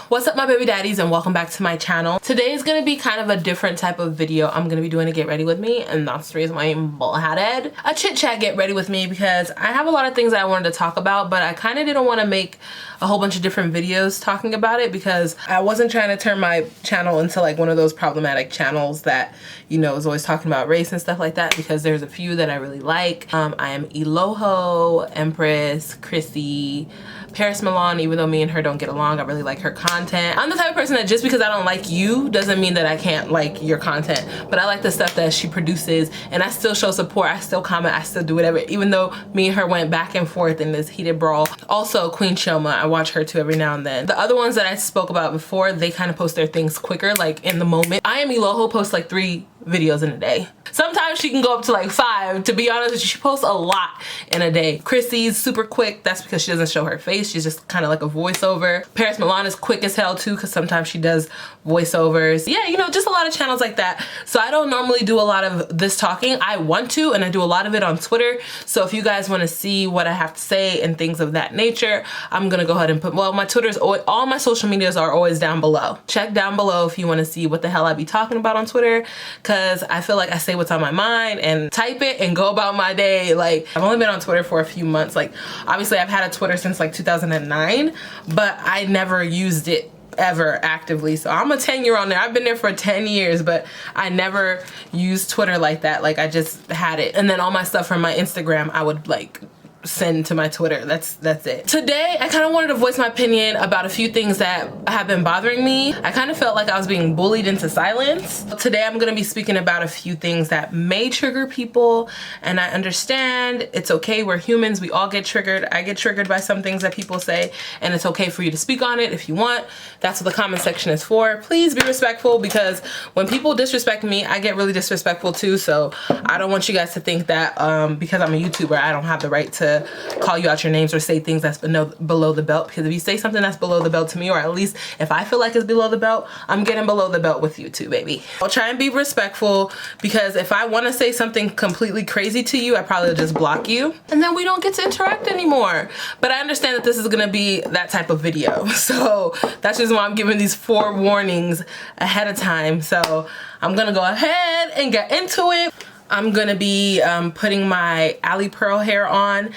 What's up my baby daddies, and welcome back to my channel. Today is gonna be kind of a different type of video. I'm gonna be doing a get ready with me, and that's the reason why I'm bullheaded. A chit chat get ready with me because I have a lot of things that I wanted to talk about, but I kind of didn't want to make a whole bunch of different videos talking about it because I wasn't trying to turn my channel into like one of those problematic channels that, you know, is always talking about race and stuff like that, because there's a few that I really like. I am Eloho, Empress, Chrissy, Paris Milan. Even though me and her don't get along, I really like her content. I'm the type of person that just because I don't like you doesn't mean that I can't like your content, but I like the stuff that she produces, and I still show support, I still comment, I still do whatever, even though me and her went back and forth in this heated brawl. Also Queen Shoma, I watch her too every now and then. The other ones that I spoke about before, they kind of post their things quicker, like in the moment. I am Eloho posts like 3 videos in a day. Sometimes she can go up to like 5. To be honest, she posts a lot in a day. Chrissy's super quick. That's because she doesn't show her face. She's just kind of like a voiceover. Paris Milan is quick as hell too, because sometimes she does voiceovers. Yeah, you know, just a lot of channels like that. So I don't normally do a lot of this talking. I want to, and I do a lot of it on Twitter. So if you guys want to see what I have to say and things of that nature, I'm gonna go ahead and put, well, my Twitter's always, all my social medias are always down below. Check down below if you want to see what the hell I be talking about on Twitter, because I feel like I say what's on my mind and type it and go about my day. Like, I've only been on Twitter for a few months. Like, obviously I've had a Twitter since like 2009, but I never used it ever actively. So I'm a 10-year on there. I've been there for 10 years, but I never used Twitter like that. Like, I just had it. And then all my stuff from my Instagram, I would like send to my Twitter. That's it. Today, I kind of wanted to voice my opinion about a few things that have been bothering me. I kind of felt like I was being bullied into silence. Today, I'm going to be speaking about a few things that may trigger people, and I understand it's okay. We're humans. We all get triggered. I get triggered by some things that people say, and it's okay for you to speak on it if you want. That's what the comment section is for. Please be respectful, because when people disrespect me, I get really disrespectful too. So I don't want you guys to think that because I'm a YouTuber, I don't have the right to call you out your names or say things that's below the belt. Because if you say something that's below the belt to me, or at least if I feel like it's below the belt, I'm getting below the belt with you too, baby. I'll try and be respectful, because if I want to say something completely crazy to you, I probably just block you, and then we don't get to interact anymore. But I understand that this is gonna be that type of video, so that's just why I'm giving these 4 warnings ahead of time. So I'm gonna go ahead and get into it. I'm gonna be putting my Ali Pearl hair on.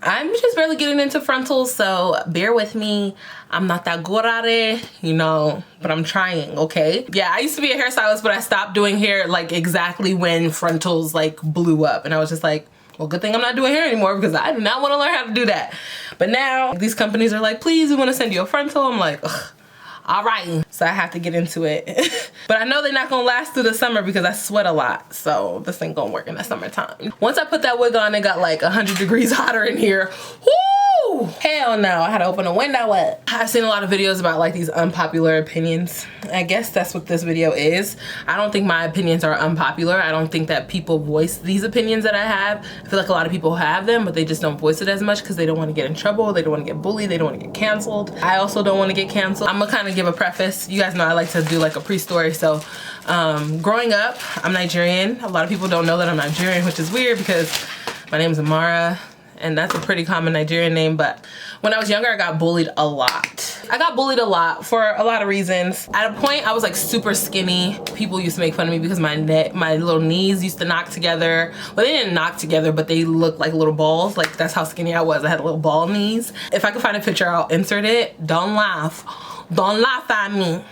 I'm just barely getting into frontals, so bear with me. I'm not that good at it, you know, but I'm trying, okay? Yeah, I used to be a hairstylist, but I stopped doing hair like exactly when frontals like blew up, and I was just like, well, good thing I'm not doing hair anymore, because I do not want to learn how to do that. But now these companies are like, please, we want to send you a frontal. I'm like, ugh. All right, so I have to get into it. But I know they're not gonna last through the summer because I sweat a lot, so this ain't gonna work in the summertime. Once I put that wig on, it got like 100 degrees hotter in here. Woo! Hell no, I had to open a window up. I've seen a lot of videos about like these unpopular opinions. I guess that's what this video is. I don't think my opinions are unpopular. I don't think that people voice these opinions that I have. I feel like a lot of people have them, but they just don't voice it as much because they don't want to get in trouble, they don't want to get bullied, they don't want to get canceled. I also don't want to get canceled. I'm gonna kind of give a preface. You guys know I like to do like a pre-story. So growing up, I'm Nigerian. A lot of people don't know that I'm Nigerian, which is weird because my name is Amara, and that's a pretty common Nigerian name. But when I was younger, I got bullied a lot. I got bullied a lot for a lot of reasons. At a point, I was like super skinny. People used to make fun of me because my little knees used to knock together. Well, they didn't knock together, but they looked like little balls. Like, that's how skinny I was. I had little ball knees. If I could find a picture, I'll insert it. Don't laugh. Don't laugh at me.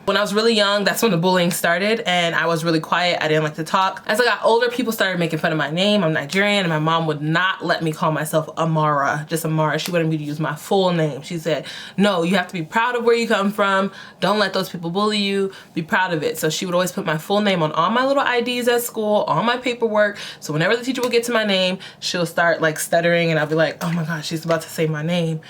When I was really young, that's when the bullying started, and I was really quiet. I didn't like to talk. As I got older, people started making fun of my name. I'm Nigerian, and my mom would not let me call myself Amara, just Amara. She wanted me to use my full name. She said, no, you have to be proud of where you come from. Don't let those people bully you. Be proud of it. So she would always put my full name on all my little IDs at school, all my paperwork. So whenever the teacher would get to my name, she'll start like stuttering, and I'll be like, oh my gosh, she's about to say my name.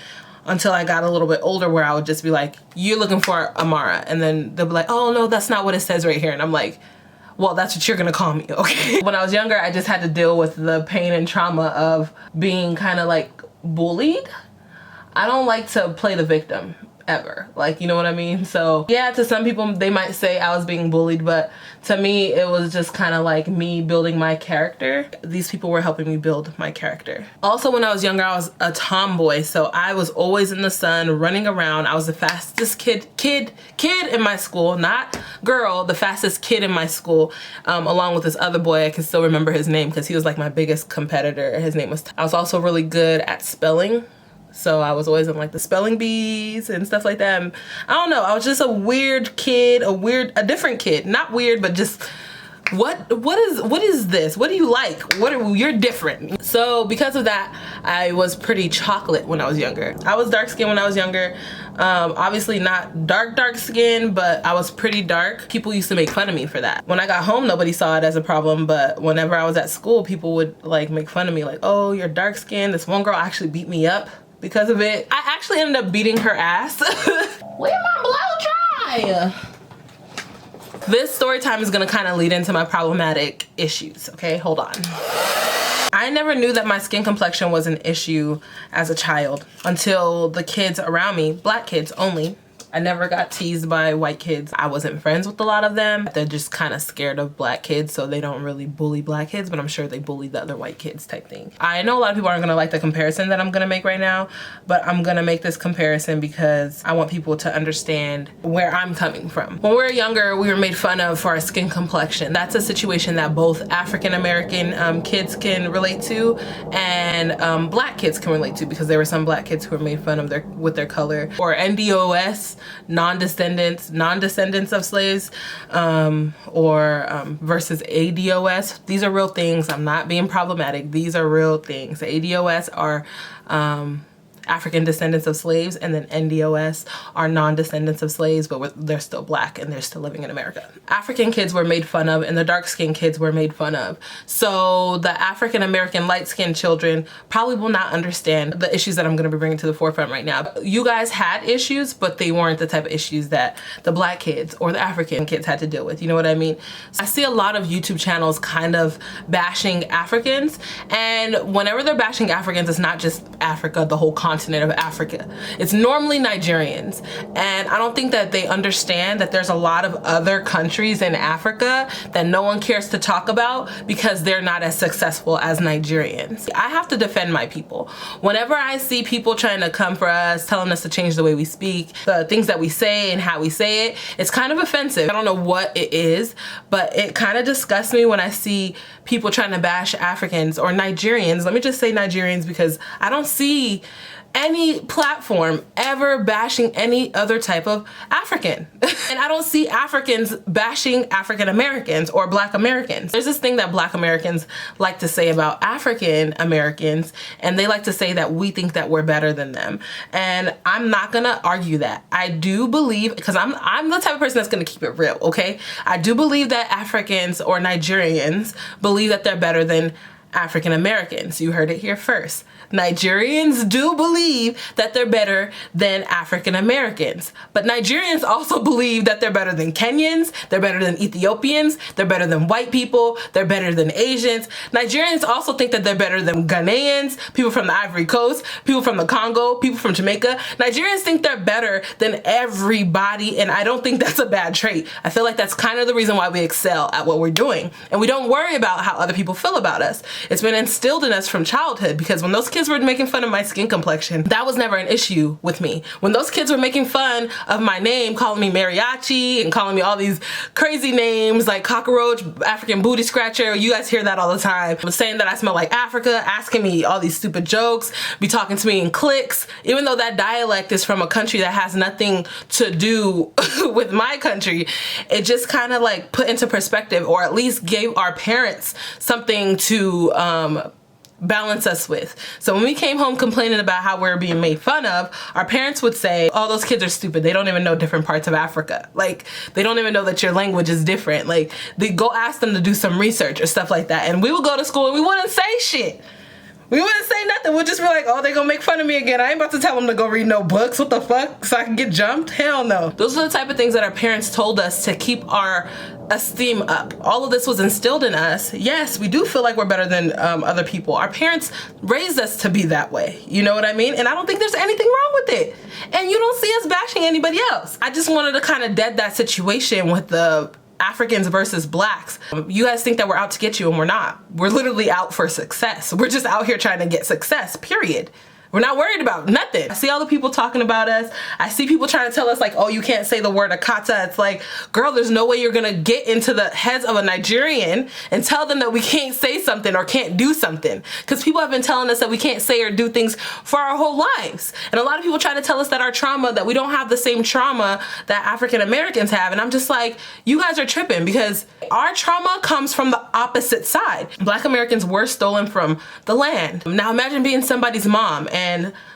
Until I got a little bit older, where I would just be like, you're looking for Amara. And then they'll be like, oh no, that's not what it says right here. And I'm like, well, that's what you're gonna call me, okay? When I was younger, I just had to deal with the pain and trauma of being kind of like bullied. I don't like to play the victim. ever. Like, you know what I mean? So yeah, to some people they might say I was being bullied, but to me it was just kind of like me building my character. These people were helping me build my character. Also, when I was younger, I was a tomboy, so I was always in the sun running around. I was the fastest kid in my school, not girl, the fastest kid in my school, along with this other boy. I can still remember his name because he was like my biggest competitor. His name was I was also really good at spelling. So I was always in like the spelling bees and stuff like that. And I don't know, I was just a weird kid, a different kid. Not weird, but just, what is this? What do you like? You're different. So because of that, I was pretty chocolate when I was younger. I was dark skinned when I was younger. Obviously not dark skin, but I was pretty dark. People used to make fun of me for that. When I got home, nobody saw it as a problem, but whenever I was at school, people would like make fun of me, like, oh, you're dark skinned. This one girl actually beat me up because of it. I actually ended up beating her ass. Where my blow dry? This story time is gonna kind of lead into my problematic issues, okay? Hold on. I never knew that my skin complexion was an issue as a child until the kids around me, black kids only. I never got teased by white kids. I wasn't friends with a lot of them. They're just kind of scared of black kids, so they don't really bully black kids, but I'm sure they bully the other white kids type thing. I know a lot of people aren't gonna like the comparison that I'm gonna make right now, but I'm gonna make this comparison because I want people to understand where I'm coming from. When we were younger, we were made fun of for our skin complexion. That's a situation that both African American kids can relate to and black kids can relate to, because there were some black kids who were made fun of with their color. Or NDOS, non-descendants of slaves, versus ADOS. These are real things. I'm not being problematic. These are real things. ADOS are African descendants of slaves, and then NDOS are non-descendants of slaves, but they're still black and they're still living in America. African kids were made fun of and the dark-skinned kids were made fun of. So the African American light-skinned children probably will not understand the issues that I'm gonna be bringing to the forefront right now. You guys had issues, but they weren't the type of issues that the black kids or the African kids had to deal with. You know what I mean? I see a lot of YouTube channels kind of bashing Africans, and whenever they're bashing Africans, it's not just Africa, the whole continent of Africa. It's normally Nigerians, and I don't think that they understand that there's a lot of other countries in Africa that no one cares to talk about because they're not as successful as Nigerians. I have to defend my people. Whenever I see people trying to come for us, telling us to change the way we speak, the things that we say and how we say it, it's kind of offensive. I don't know what it is, but it kind of disgusts me when I see people trying to bash Africans or Nigerians. Let me just say Nigerians, because I don't see any platform ever bashing any other type of African. And I don't see Africans bashing African Americans or Black Americans. There's this thing that Black Americans like to say about African Americans, and they like to say that we think that we're better than them. And I'm not gonna argue that. I do believe, because I'm the type of person that's gonna keep it real, okay? I do believe that Africans or Nigerians believe that they're better than African Americans. You heard it here first. Nigerians do believe that they're better than African Americans, but Nigerians also believe that they're better than Kenyans, they're better than Ethiopians, they're better than white people, they're better than Asians. Nigerians also think that they're better than Ghanaians, people from the Ivory Coast, people from the Congo, people from Jamaica. Nigerians think they're better than everybody, and I don't think that's a bad trait. I feel like that's kind of the reason why we excel at what we're doing, and we don't worry about how other people feel about us. It's been instilled in us from childhood, because when those kids were making fun of my skin complexion, that was never an issue with me. When those kids were making fun of my name, calling me mariachi and calling me all these crazy names like cockroach, African booty scratcher, you guys hear that all the time, saying that I smell like Africa, asking me all these stupid jokes, be talking to me in cliques, even though that dialect is from a country that has nothing to do with my country, it just kind of like put into perspective, or at least gave our parents something to balance us with. So when we came home complaining about how we were being made fun of, our parents would say, oh, those kids are stupid. They don't even know different parts of Africa. Like, they don't even know that your language is different. Like, they go ask them to do some research or stuff like that. And we would go to school and we wouldn't say shit. We wouldn't say nothing. We'll just be like, oh, they gonna make fun of me again. I ain't about to tell them to go read no books. What the fuck? So I can get jumped? Hell no. Those are the type of things that our parents told us to keep our esteem up. All of this was instilled in us. Yes, we do feel like we're better than other people. Our parents raised us to be that way. You know what I mean? And I don't think there's anything wrong with it. And you don't see us bashing anybody else. I just wanted to kind of dead that situation with the Africans versus blacks. You guys think that we're out to get you, and we're not. We're literally out for success. We're just out here trying to get success, period. We're not worried about nothing. I see all the people talking about us. I see people trying to tell us like, oh, you can't say the word akata. It's like, girl, there's no way you're gonna get into the heads of a Nigerian and tell them that we can't say something or can't do something. Because people have been telling us that we can't say or do things for our whole lives. And a lot of people try to tell us that our trauma, that we don't have the same trauma that African Americans have. And I'm just like, you guys are tripping, because our trauma comes from the opposite side. Black Americans were stolen from the land. Now imagine being somebody's mom and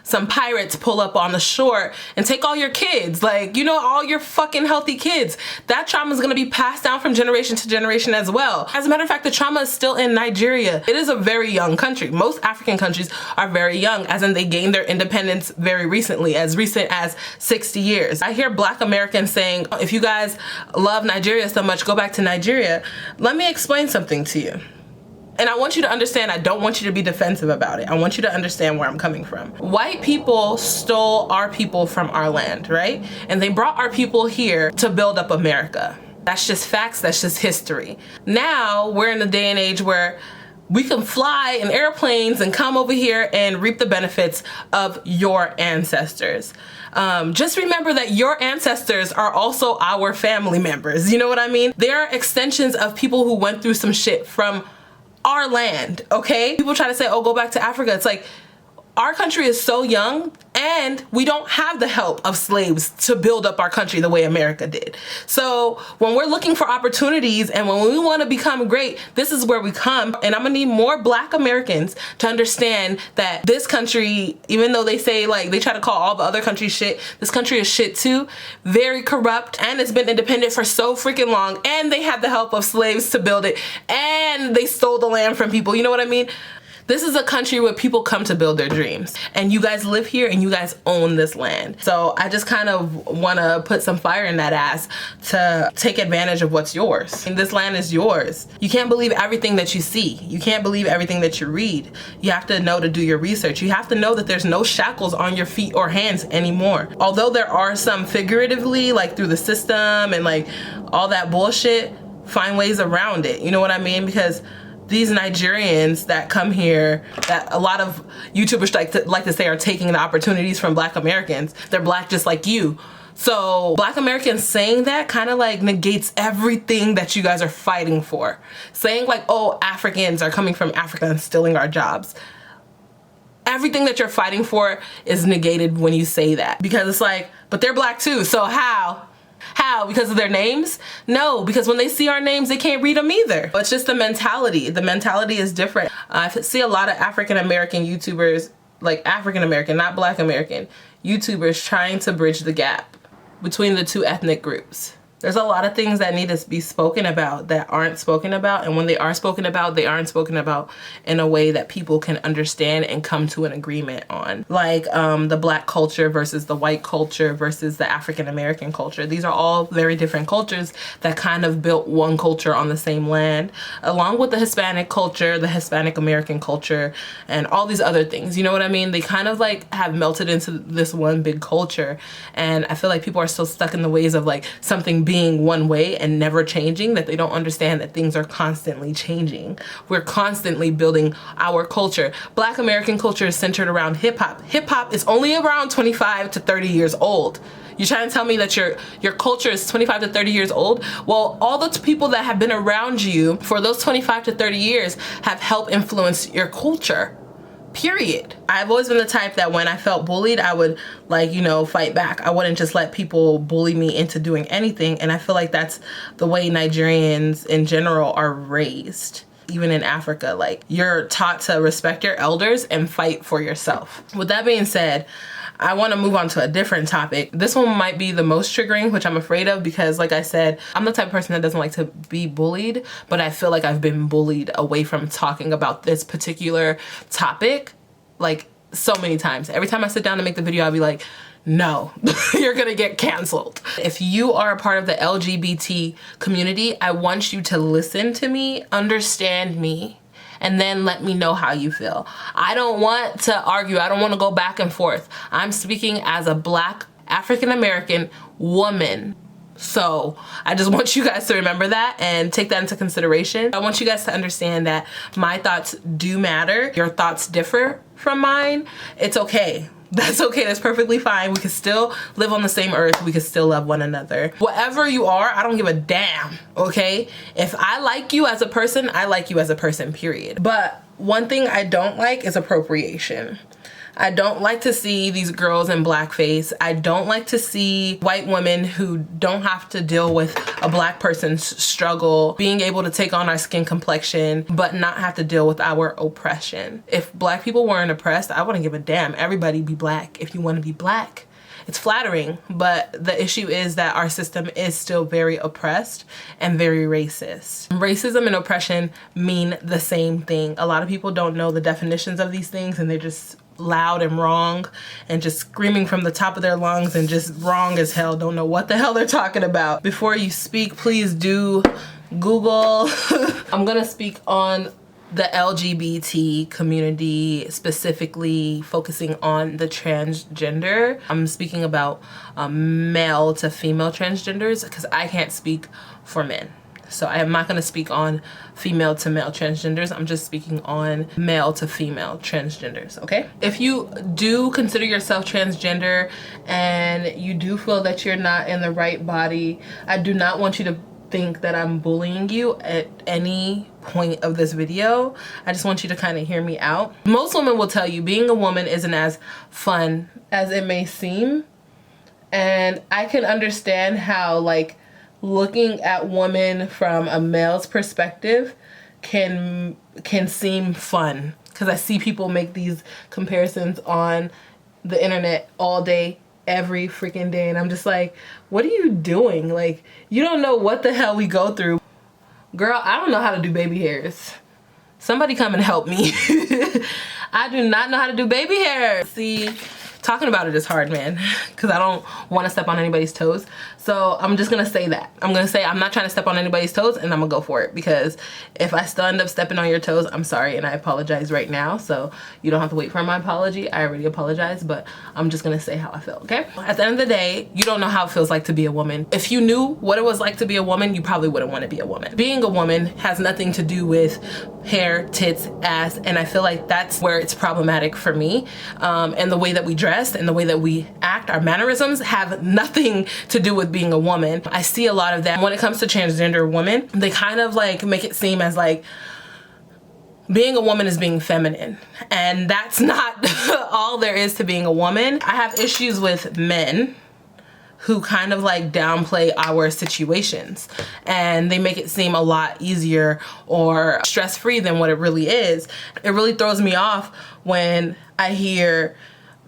some pirates pull up on the shore and take all your kids, like, you know, all your fucking healthy kids. That trauma is gonna be passed down from generation to generation as well. As a matter of fact, the trauma is still in Nigeria. It is a very young country. Most African countries are very young, as in they gained their independence very recently, as recent as 60 years. I hear Black Americans saying, if you guys love Nigeria so much, go back to Nigeria. Let me explain something to you. And I want you to understand, I don't want you to be defensive about it. I want you to understand where I'm coming from. White people stole our people from our land, right? And they brought our people here to build up America. That's just facts, that's just history. Now we're in a day and age where we can fly in airplanes and come over here and reap the benefits of your ancestors. Just remember that your ancestors are also our family members. You know what I mean? They are extensions of people who went through some shit from our land, okay? People try to say, oh, go back to Africa. It's like, our country is so young, and we don't have the help of slaves to build up our country the way America did. So when we're looking for opportunities and when we want to become great, this is where we come. And I'm gonna need more Black Americans to understand that this country, even though they say, like, they try to call all the other countries shit, this country is shit too. Very corrupt, and it's been independent for so freaking long, and they had the help of slaves to build it, and they stole the land from people. You know what I mean? This is a country where people come to build their dreams, and you guys live here and you guys own this land. So I just kind of want to put some fire in that ass to take advantage of what's yours. And this land is yours. You can't believe everything that you see. You can't believe everything that you read. You have to know to do your research. You have to know that there's no shackles on your feet or hands anymore. Although there are some figuratively, like through the system and like all that bullshit, find ways around it. You know what I mean? Because these Nigerians that come here, that a lot of YouTubers like to say are taking the opportunities from Black Americans. They're Black just like you. So Black Americans saying that kind of like negates everything that you guys are fighting for. Saying like, oh, Africans are coming from Africa and stealing our jobs. Everything that you're fighting for is negated when you say that. Because it's like, but they're Black too, so how? How? Because of their names? No, because when they see our names, they can't read them either. It's just the mentality. The mentality is different. I see a lot of African-American YouTubers, like African-American, not Black American, YouTubers trying to bridge the gap between the two ethnic groups. There's a lot of things that need to be spoken about that aren't spoken about, and when they are spoken about, they aren't spoken about in a way that people can understand and come to an agreement on. Like the Black culture versus the white culture versus the African American culture. These are all very different cultures that kind of built one culture on the same land, along with the Hispanic culture, the Hispanic American culture, and all these other things. You know what I mean? They kind of like have melted into this one big culture, and I feel like people are still stuck in the ways of like something being one way and never changing, that they don't understand that things are constantly changing. We're constantly building our culture. Black American culture is centered around hip hop. Hip hop is only around 25 to 30 years old. You're trying to tell me that your culture is 25 to 30 years old? Well, all the people that have been around you for those 25 to 30 years have helped influence your culture. Period. I've always been the type that when I felt bullied, I would, like, you know, fight back. I wouldn't just let people bully me into doing anything. And I feel like that's the way Nigerians in general are raised. Even in Africa, like, you're taught to respect your elders and fight for yourself. With that being said, I want to move on to a different topic. This one might be the most triggering, which I'm afraid of because, like I said, I'm the type of person that doesn't like to be bullied, but I feel like I've been bullied away from talking about this particular topic like so many times. Every time I sit down to make the video, I'll be like, no, you're gonna get canceled. If you are a part of the LGBT community, I want you to listen to me, understand me, and then let me know how you feel. I don't want to argue. I don't want to go back and forth. I'm speaking as a Black African-American woman. So I just want you guys to remember that and take that into consideration. I want you guys to understand that my thoughts do matter. Your thoughts differ from mine. It's okay. That's okay. That's perfectly fine. We can still live on the same earth. We can still love one another. Whatever you are, I don't give a damn, okay? If I like you as a person, I like you as a person, period. But one thing I don't like is appropriation. I don't like to see these girls in blackface. I don't like to see white women who don't have to deal with a Black person's struggle being able to take on our skin complexion but not have to deal with our oppression. If Black people weren't oppressed, I wouldn't give a damn. Everybody be Black if you want to be Black. It's flattering, but the issue is that our system is still very oppressed and very racist. Racism and oppression mean the same thing. A lot of people don't know the definitions of these things and they're just loud and wrong and just screaming from the top of their lungs and just wrong as hell, don't know what the hell they're talking about. Before you speak, please do Google. I'm gonna speak on the LGBT community, specifically focusing on the transgender. I'm speaking about male to female transgenders because I can't speak for men. So I am not going to speak on female to male transgenders. I'm just speaking on male to female transgenders, okay? If you do consider yourself transgender and you do feel that you're not in the right body, I do not want you to think that I'm bullying you at any point of this video. I just want you to kind of hear me out. Most women will tell you being a woman isn't as fun as it may seem. And I can understand how, like, looking at women from a male's perspective can seem fun, because I see people make these comparisons on the internet all day, every freaking day, and I'm just like, what are you doing? Like, you don't know what the hell we go through. Girl, I don't know how to do baby hairs. Somebody come and help me. I do not know how to do baby hair. See, talking about it is hard, man, because I don't want to step on anybody's toes. So I'm just gonna say that. I'm gonna say I'm not trying to step on anybody's toes, and I'm gonna go for it, because if I still end up stepping on your toes, I'm sorry, and I apologize right now. So you don't have to wait for my apology. I already apologized, but I'm just gonna say how I feel, okay? At the end of the day, you don't know how it feels like to be a woman. If you knew what it was like to be a woman, you probably wouldn't want to be a woman. Being a woman has nothing to do with hair, tits, ass, and I feel like that's where it's problematic for me. And the way that we dress and the way that we act, our mannerisms have nothing to do with being a woman. I see a lot of that when it comes to transgender women. They kind of like make it seem as like being a woman is being feminine, and that's not all there is to being a woman. I have issues with men who kind of like downplay our situations, and they make it seem a lot easier or stress-free than what it really is. It really throws me off when I hear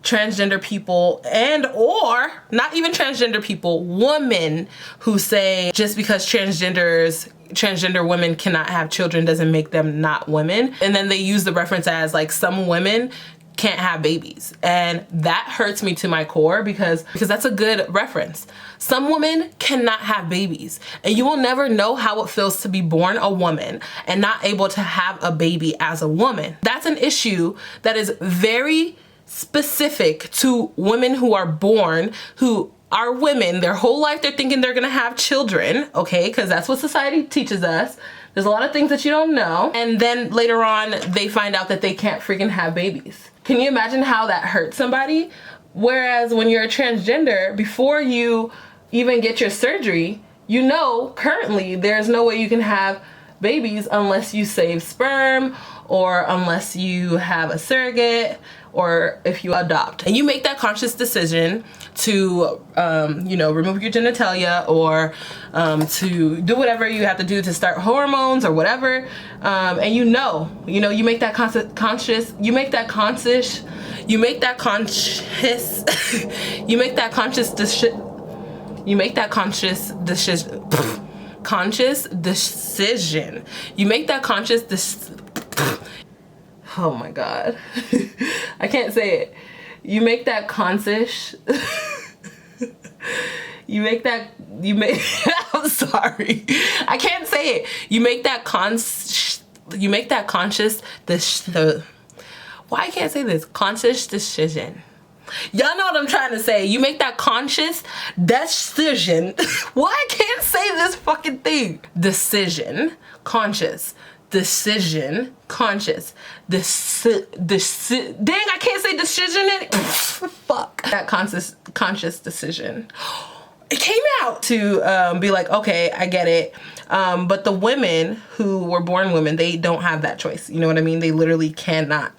transgender people, and or not even transgender people, women who say just because transgender women cannot have children doesn't make them not women. And then they use the reference as like some women can't have babies, and that hurts me to my core, because that's a good reference. Some women cannot have babies, and you will never know how it feels to be born a woman and not able to have a baby as a woman. That's an issue that is very specific to women who are born, who are women their whole life. They're thinking they're gonna have children, okay, because that's what society teaches us. There's a lot of things that you don't know, and then later on they find out that they can't freaking have babies. Can you imagine how that hurts somebody? Whereas when you're a transgender, before you even get your surgery, you know currently there's no way you can have babies unless you save sperm, or unless you have a surrogate, or if you adopt. And you make that conscious decision to you know, remove your genitalia, or to do whatever you have to do to start hormones or whatever, and you make that conscious oh my god. I can't say it. You make that conscious I'm sorry, I can't say it. You make that conscious why I can't say this? Conscious decision. Y'all know what I'm trying to say. You make that conscious decision. Why I can't say this fucking thing? Decision, conscious, decision, conscious, dang, I can't say decision. Fuck. That conscious decision. It came out to be like, okay, I get it. But the women who were born women, they don't have that choice. You know what I mean? They literally cannot.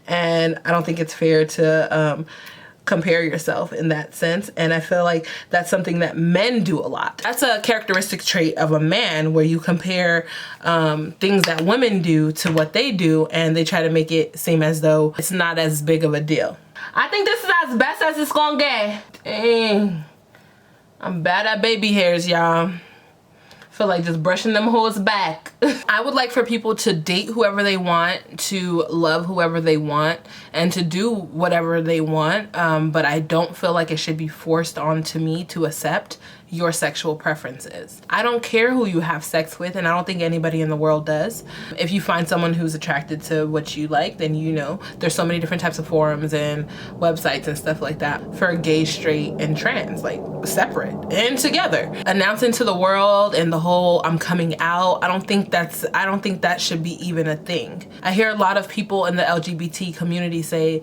And I don't think it's fair to compare yourself in that sense. And I feel like that's something that men do a lot. That's a characteristic trait of a man, where you compare things that women do to what they do, and they try to make it seem as though it's not as big of a deal. I think this is as best as it's gonna get. Dang. I'm bad at baby hairs, y'all. Feel like just brushing them hoes back. I would like for people to date whoever they want, to love whoever they want, and to do whatever they want, but I don't feel like it should be forced onto me to accept your sexual preferences. I don't care who you have sex with, and I don't think anybody in the world does. If you find someone who's attracted to what you like, then you know there's so many different types of forums and websites and stuff like that for gay, straight, and trans, like separate and together. Announcing to the world and the whole I'm coming out, I don't think that should be even a thing. I hear a lot of people in the LGBT community say,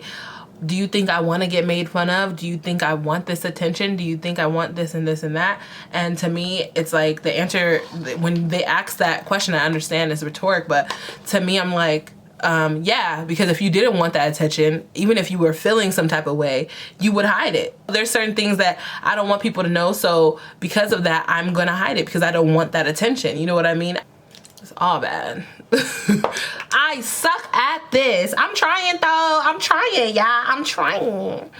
do you think I want to get made fun of? Do you think I want this attention? Do you think I want this and this and that? And to me, it's like the answer, when they ask that question, I understand it's rhetoric, but to me, I'm like, yeah, because if you didn't want that attention, even if you were feeling some type of way, you would hide it. There's certain things that I don't want people to know, so because of that, I'm gonna hide it because I don't want that attention. You know what I mean? It's all bad. I suck at this. I'm trying though. I'm trying, y'all. I'm trying.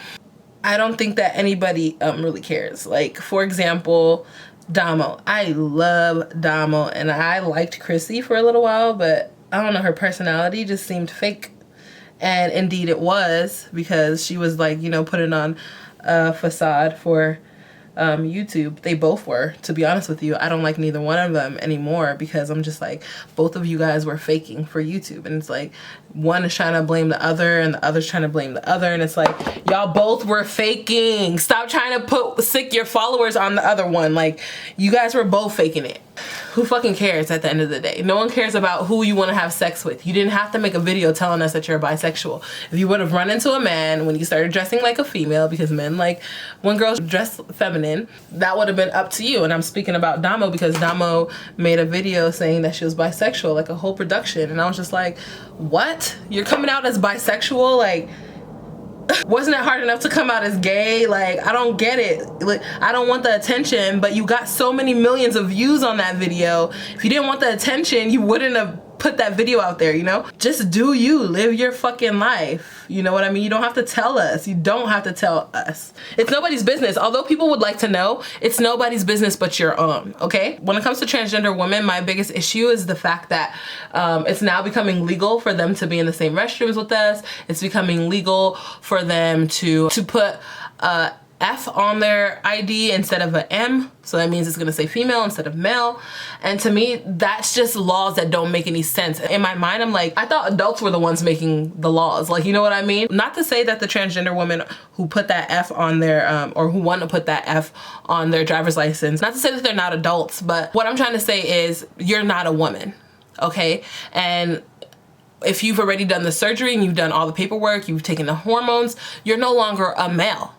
I don't think that anybody really cares. Like, for example, Damo. I love Damo, and I liked Chrissy for a little while, but I don't know, her personality just seemed fake. And indeed it was, because she was like, you know, putting on a facade for YouTube. They both were, to be honest with you. I don't like neither one of them anymore, because I'm just like, both of you guys were faking for YouTube, and it's like one is trying to blame the other and the other's trying to blame the other, and it's like, y'all both were faking. Stop trying to sick your followers on the other one. Like, you guys were both faking it. Who fucking cares at the end of the day? No one cares about who you want to have sex with. You didn't have to make a video telling us that you're bisexual. If you would have run into a man when you started dressing like a female, because men like when girls dress feminine, that would have been up to you. And I'm speaking about Damo because Damo made a video saying that she was bisexual, like a whole production. And I was just like, what? You're coming out as bisexual? Like, wasn't it hard enough to come out as gay? Like, I don't get it. Like, I don't want the attention, but you got so many millions of views on that video. If you didn't want the attention, you wouldn't have put that video out there, you know? Just do you. Live your fucking life. You know what I mean? You don't have to tell us. You don't have to tell us. It's nobody's business. Although people would like to know, it's nobody's business but your own, okay? When it comes to transgender women, my biggest issue is the fact that it's now becoming legal for them to be in the same restrooms with us. It's becoming legal for them to put F on their ID instead of an M. So that means it's gonna say female instead of male. And to me, that's just laws that don't make any sense. In my mind, I'm like, I thought adults were the ones making the laws. Like, you know what I mean? Not to say that the transgender women who put that F on their, or who want to put that F on their driver's license, not to say that they're not adults, but what I'm trying to say is you're not a woman, okay? And if you've already done the surgery and you've done all the paperwork, you've taken the hormones, you're no longer a male.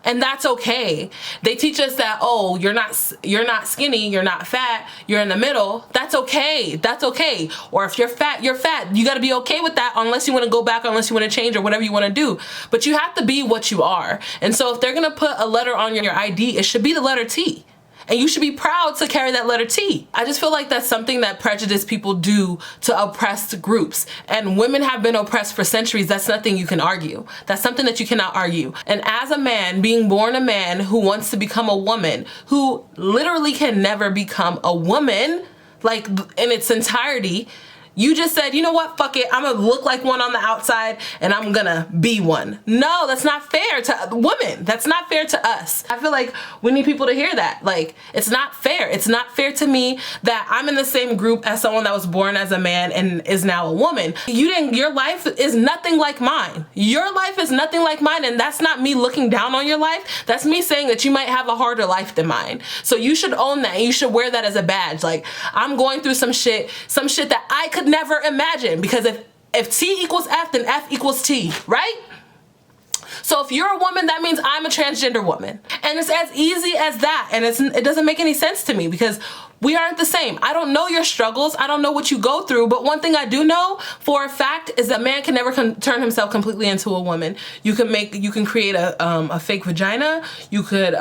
And that's okay. They teach us that, oh, you're not skinny, you're not fat, you're in the middle. That's okay. That's okay. Or if you're fat, you're fat. You got to be okay with that, unless you want to go back, unless you want to change or whatever you want to do. But you have to be what you are. And so if they're going to put a letter on your ID, it should be the letter T. And you should be proud to carry that letter T. I just feel like that's something that prejudiced people do to oppressed groups. And women have been oppressed for centuries. That's nothing you can argue. That's something that you cannot argue. And as a man, being born a man who wants to become a woman, who literally can never become a woman, like in its entirety, you just said, you know what, fuck it, I'm gonna look like one on the outside and I'm gonna be one. No, that's not fair to women. That's not fair to us. I feel like we need people to hear that. Like, it's not fair. It's not fair to me that I'm in the same group as someone that was born as a man and is now a woman. Your life is nothing like mine. Your life is nothing like mine, and that's not me looking down on your life. That's me saying that you might have a harder life than mine. So you should own that, and you should wear that as a badge. Like, I'm going through some shit that I could never imagine, because if T equals F, then F equals T, right? So if you're a woman, that means I'm a transgender woman. And it's as easy as that. And it doesn't make any sense to me, because we aren't the same. I don't know your struggles. I don't know what you go through. But one thing I do know for a fact is that man can never turn himself completely into a woman. You can create a fake vagina. You could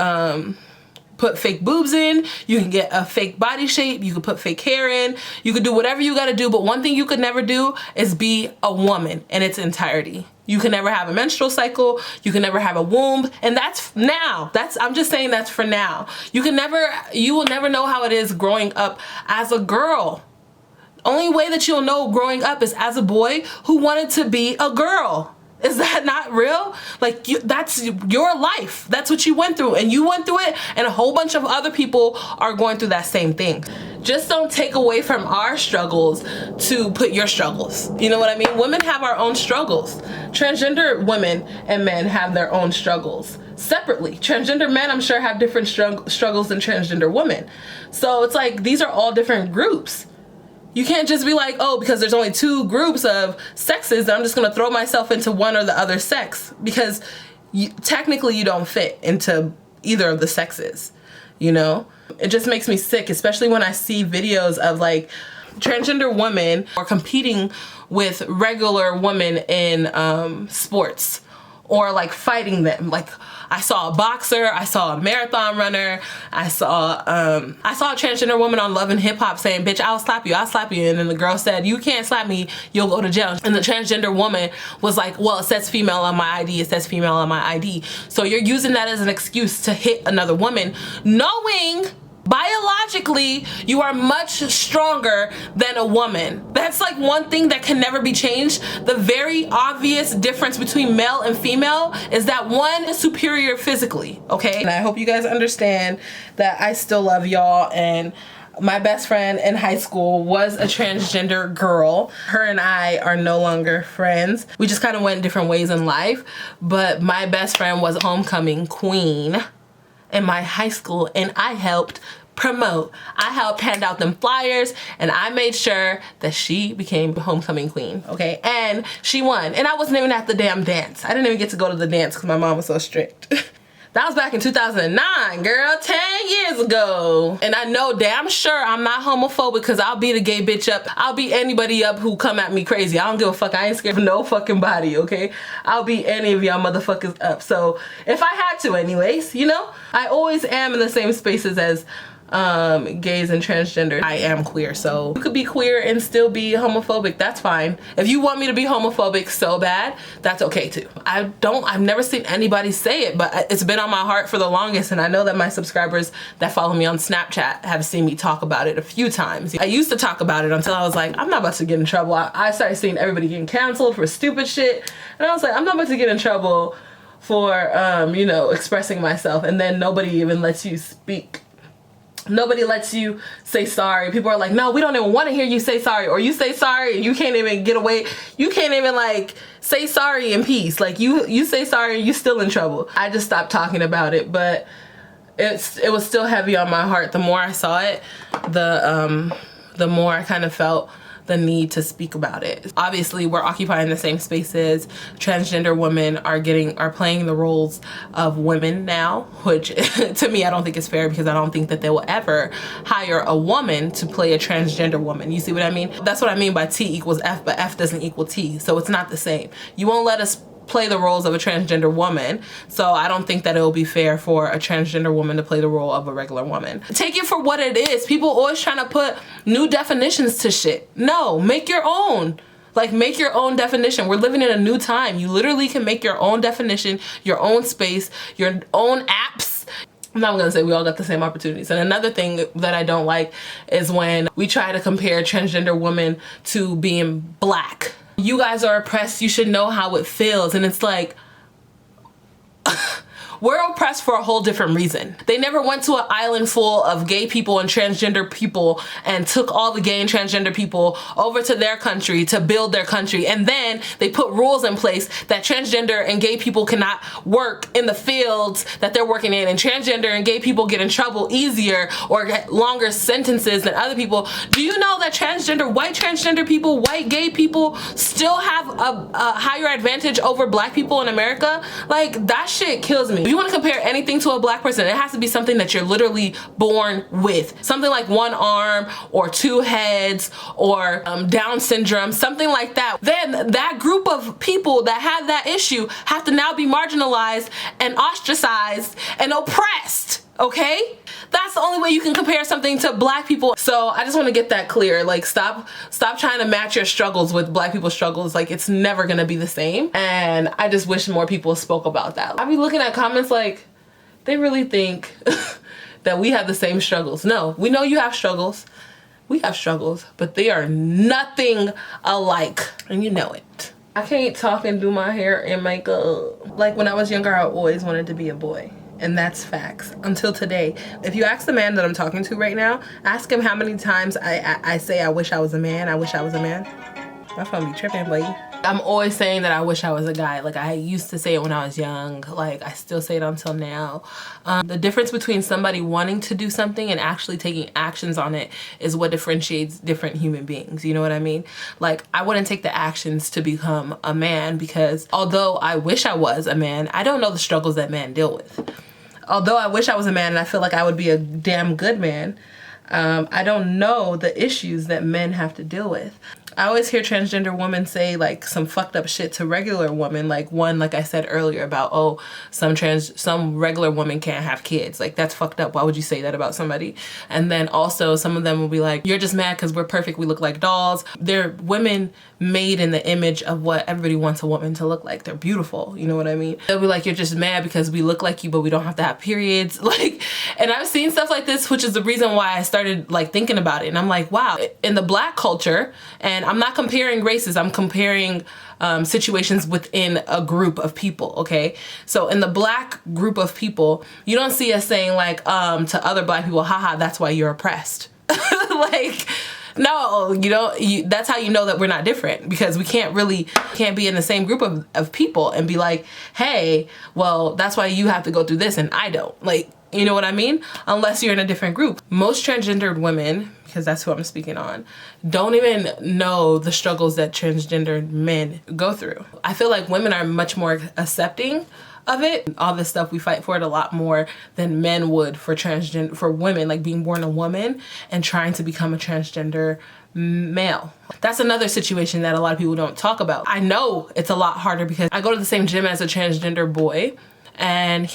put fake boobs in, you can get a fake body shape, you can put fake hair in, you could do whatever you gotta do, but one thing you could never do is be a woman in its entirety. You can never have a menstrual cycle, you can never have a womb, and that's now. I'm just saying that's for now. You will never know how it is growing up as a girl. Only way that you'll know growing up is as a boy who wanted to be a girl. Is that not real? Like, that's your life. That's what you went through, and you went through it, and a whole bunch of other people are going through that same thing. Just don't take away from our struggles to put your struggles. You know what I mean? Women have our own struggles. Transgender women and men have their own struggles separately. Transgender men, I'm sure, have different struggles than transgender women. So it's like, these are all different groups. You can't just be like, oh, because there's only two groups of sexes, I'm just gonna throw myself into one or the other sex, because technically you don't fit into either of the sexes, you know? It just makes me sick, especially when I see videos of like transgender women are competing with regular women in sports, or like fighting them. Like, I saw a boxer, I saw a marathon runner, I saw a transgender woman on Love and Hip Hop saying, bitch, I'll slap you. And then the girl said, you can't slap me, you'll go to jail. And the transgender woman was like, well, it says female on my ID, it says female on my ID. So you're using that as an excuse to hit another woman, knowing biologically you are much stronger than a woman. That's like one thing that can never be changed. The very obvious difference between male and female is that one is superior physically, okay? And I hope you guys understand that I still love y'all, and my best friend in high school was a transgender girl. Her and I are no longer friends. We just kind of went different ways in life, but my best friend was a homecoming queen in my high school, and I helped promote. I helped hand out them flyers, and I made sure that she became homecoming queen, okay? And she won, and I wasn't even at the damn dance. I didn't even get to go to the dance because my mom was so strict. That was back in 2009, girl, 10 years ago. And I know damn sure I'm not homophobic, because I'll beat a gay bitch up. I'll beat anybody up who come at me crazy. I don't give a fuck. I ain't scared of no fucking body, okay? I'll beat any of y'all motherfuckers up. So if I had to anyways, you know? I always am in the same spaces as gays and transgender. I am queer, so you could be queer and still be homophobic. That's fine. If you want me to be homophobic so bad, that's okay too. I've never seen anybody say it, but it's been on my heart for the longest, and I know that my subscribers that follow me on Snapchat have seen me talk about it a few times. I used to talk about it until I was like, I'm not about to get in trouble. I started seeing everybody getting canceled for stupid shit, and I was like, I'm not about to get in trouble for you know, expressing myself, and then nobody even lets you speak. Nobody lets you say sorry. People are like, no, we don't even want to hear you say sorry. Or you say sorry and you can't even get away. You can't even like say sorry in peace. Like you say sorry and you still in trouble. I just stopped talking about it, but it was still heavy on my heart. The more I saw it, the more I kind of felt the need to speak about it. Obviously, we're occupying the same spaces. Transgender women are playing the roles of women now, which to me, I don't think is fair, because I don't think that they will ever hire a woman to play a transgender woman. You see what I mean? That's what I mean by T equals F, but F doesn't equal T, so it's not the same. You won't let us play the roles of a transgender woman, so I don't think that it will be fair for a transgender woman to play the role of a regular woman. Take it for what it is. People always trying to put new definitions to shit. No, make your own. Like, make your own definition. We're living in a new time. You literally can make your own definition, your own space, your own apps. I'm not gonna say we all got the same opportunities. And another thing that I don't like is when we try to compare transgender women to being black. You guys are oppressed, you should know how it feels. And it's like, we're oppressed for a whole different reason. They never went to an island full of gay people and transgender people and took all the gay and transgender people over to their country to build their country. And then they put rules in place that transgender and gay people cannot work in the fields that they're working in, and transgender and gay people get in trouble easier or get longer sentences than other people. Do you know that white transgender people, white gay people still have a higher advantage over black people in America? Like, that shit kills me. If you want to compare anything to a black person, it has to be something that you're literally born with. Something like one arm or two heads or Down syndrome, something like that. Then that group of people that have that issue have to now be marginalized and ostracized and oppressed. Okay? That's the only way you can compare something to black people. So I just want to get that clear. Like, stop trying to match your struggles with black people's struggles. Like, it's never gonna be the same. And I just wish more people spoke about that. I be looking at comments like, they really think that we have the same struggles. No, we know you have struggles. We have struggles, but they are nothing alike, and you know it. I can't talk and do my hair and makeup. Like, when I was younger, I always wanted to be a boy. And that's facts until today. If you ask the man that I'm talking to right now, ask him how many times I say I wish I was a man, I wish I was a man. My phone be tripping, boy. I'm always saying that I wish I was a guy. Like, I used to say it when I was young. Like, I still say it until now. The difference between somebody wanting to do something and actually taking actions on it is what differentiates different human beings. You know what I mean? Like, I wouldn't take the actions to become a man, because although I wish I was a man, I don't know the struggles that men deal with. Although I wish I was a man and I feel like I would be a damn good man, I don't know the issues that men have to deal with. I always hear transgender women say like some fucked up shit to regular women. Like one, like I said earlier about, oh, some regular woman can't have kids. Like, that's fucked up. Why would you say that about somebody? And then also some of them will be like, you're just mad because we're perfect. We look like dolls. They're women made in the image of what everybody wants a woman to look like. They're beautiful. You know what I mean? They'll be like, you're just mad because we look like you, but we don't have to have periods. Like, and I've seen stuff like this, which is the reason why I started like thinking about it. And I'm like, wow, in the black culture, and I'm not comparing races, I'm comparing situations within a group of people, okay? So in the black group of people, you don't see us saying like to other black people, haha, that's why you're oppressed. Like, no, you don't. That's how you know that we're not different, because we can't be in the same group of people and be like, hey, well, that's why you have to go through this and I don't. Like, you know what I mean? Unless you're in a different group. Most transgendered women, because that's who I'm speaking on, don't even know the struggles that transgendered men go through. I feel like women are much more accepting of it. All this stuff, we fight for it a lot more than men would for women, like being born a woman and trying to become a transgender male. That's another situation that a lot of people don't talk about. I know it's a lot harder because I go to the same gym as a transgender boy, and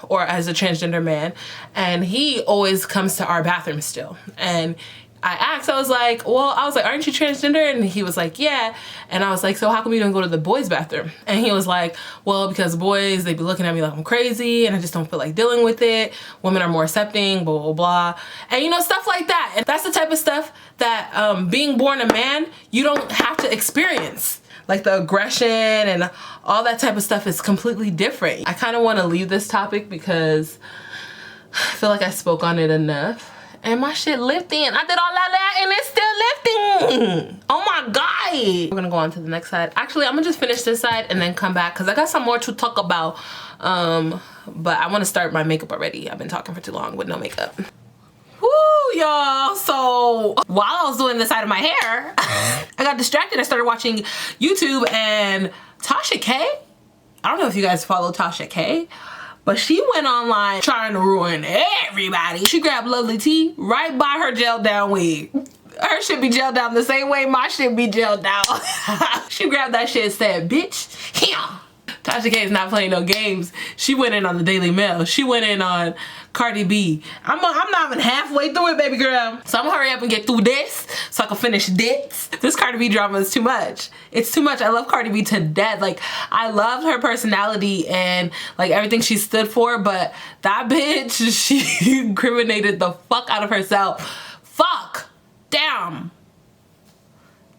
or as a transgender man, and he always comes to our bathroom still. And I asked, I was like, aren't you transgender? And he was like, yeah. And I was like, so how come you don't go to the boys' bathroom? And he was like, well, because boys, they be looking at me like I'm crazy and I just don't feel like dealing with it. Women are more accepting, blah, blah, blah. And you know, stuff like that. And that's the type of stuff that being born a man, you don't have to experience. Like the aggression and all that type of stuff is completely different. I kind of want to leave this topic because I feel like I spoke on it enough. And my shit lifting. I did all that and it's still lifting. Oh my God. We're gonna go on to the next side. Actually, I'm gonna just finish this side and then come back because I got some more to talk about. But I want to start my makeup already. I've been talking for too long with no makeup. Woo, y'all. So while I was doing this side of my hair, I got distracted. I started watching YouTube, and Tasha K, I don't know if you guys follow Tasha K, but she went online trying to ruin everybody. She grabbed Lovely T right by her gel down wig. Her shit be gelled down the same way my shit be gelled down. She grabbed that shit and said, bitch, here. Tasha K is not playing no games. She went in on the Daily Mail. She went in on Cardi B. I'm not even halfway through it, baby girl. So I'm gonna hurry up and get through this so I can finish this. This Cardi B drama is too much. It's too much. I love Cardi B to death. Like, I loved her personality and like everything she stood for, but that bitch, she incriminated the fuck out of herself. Fuck. Damn.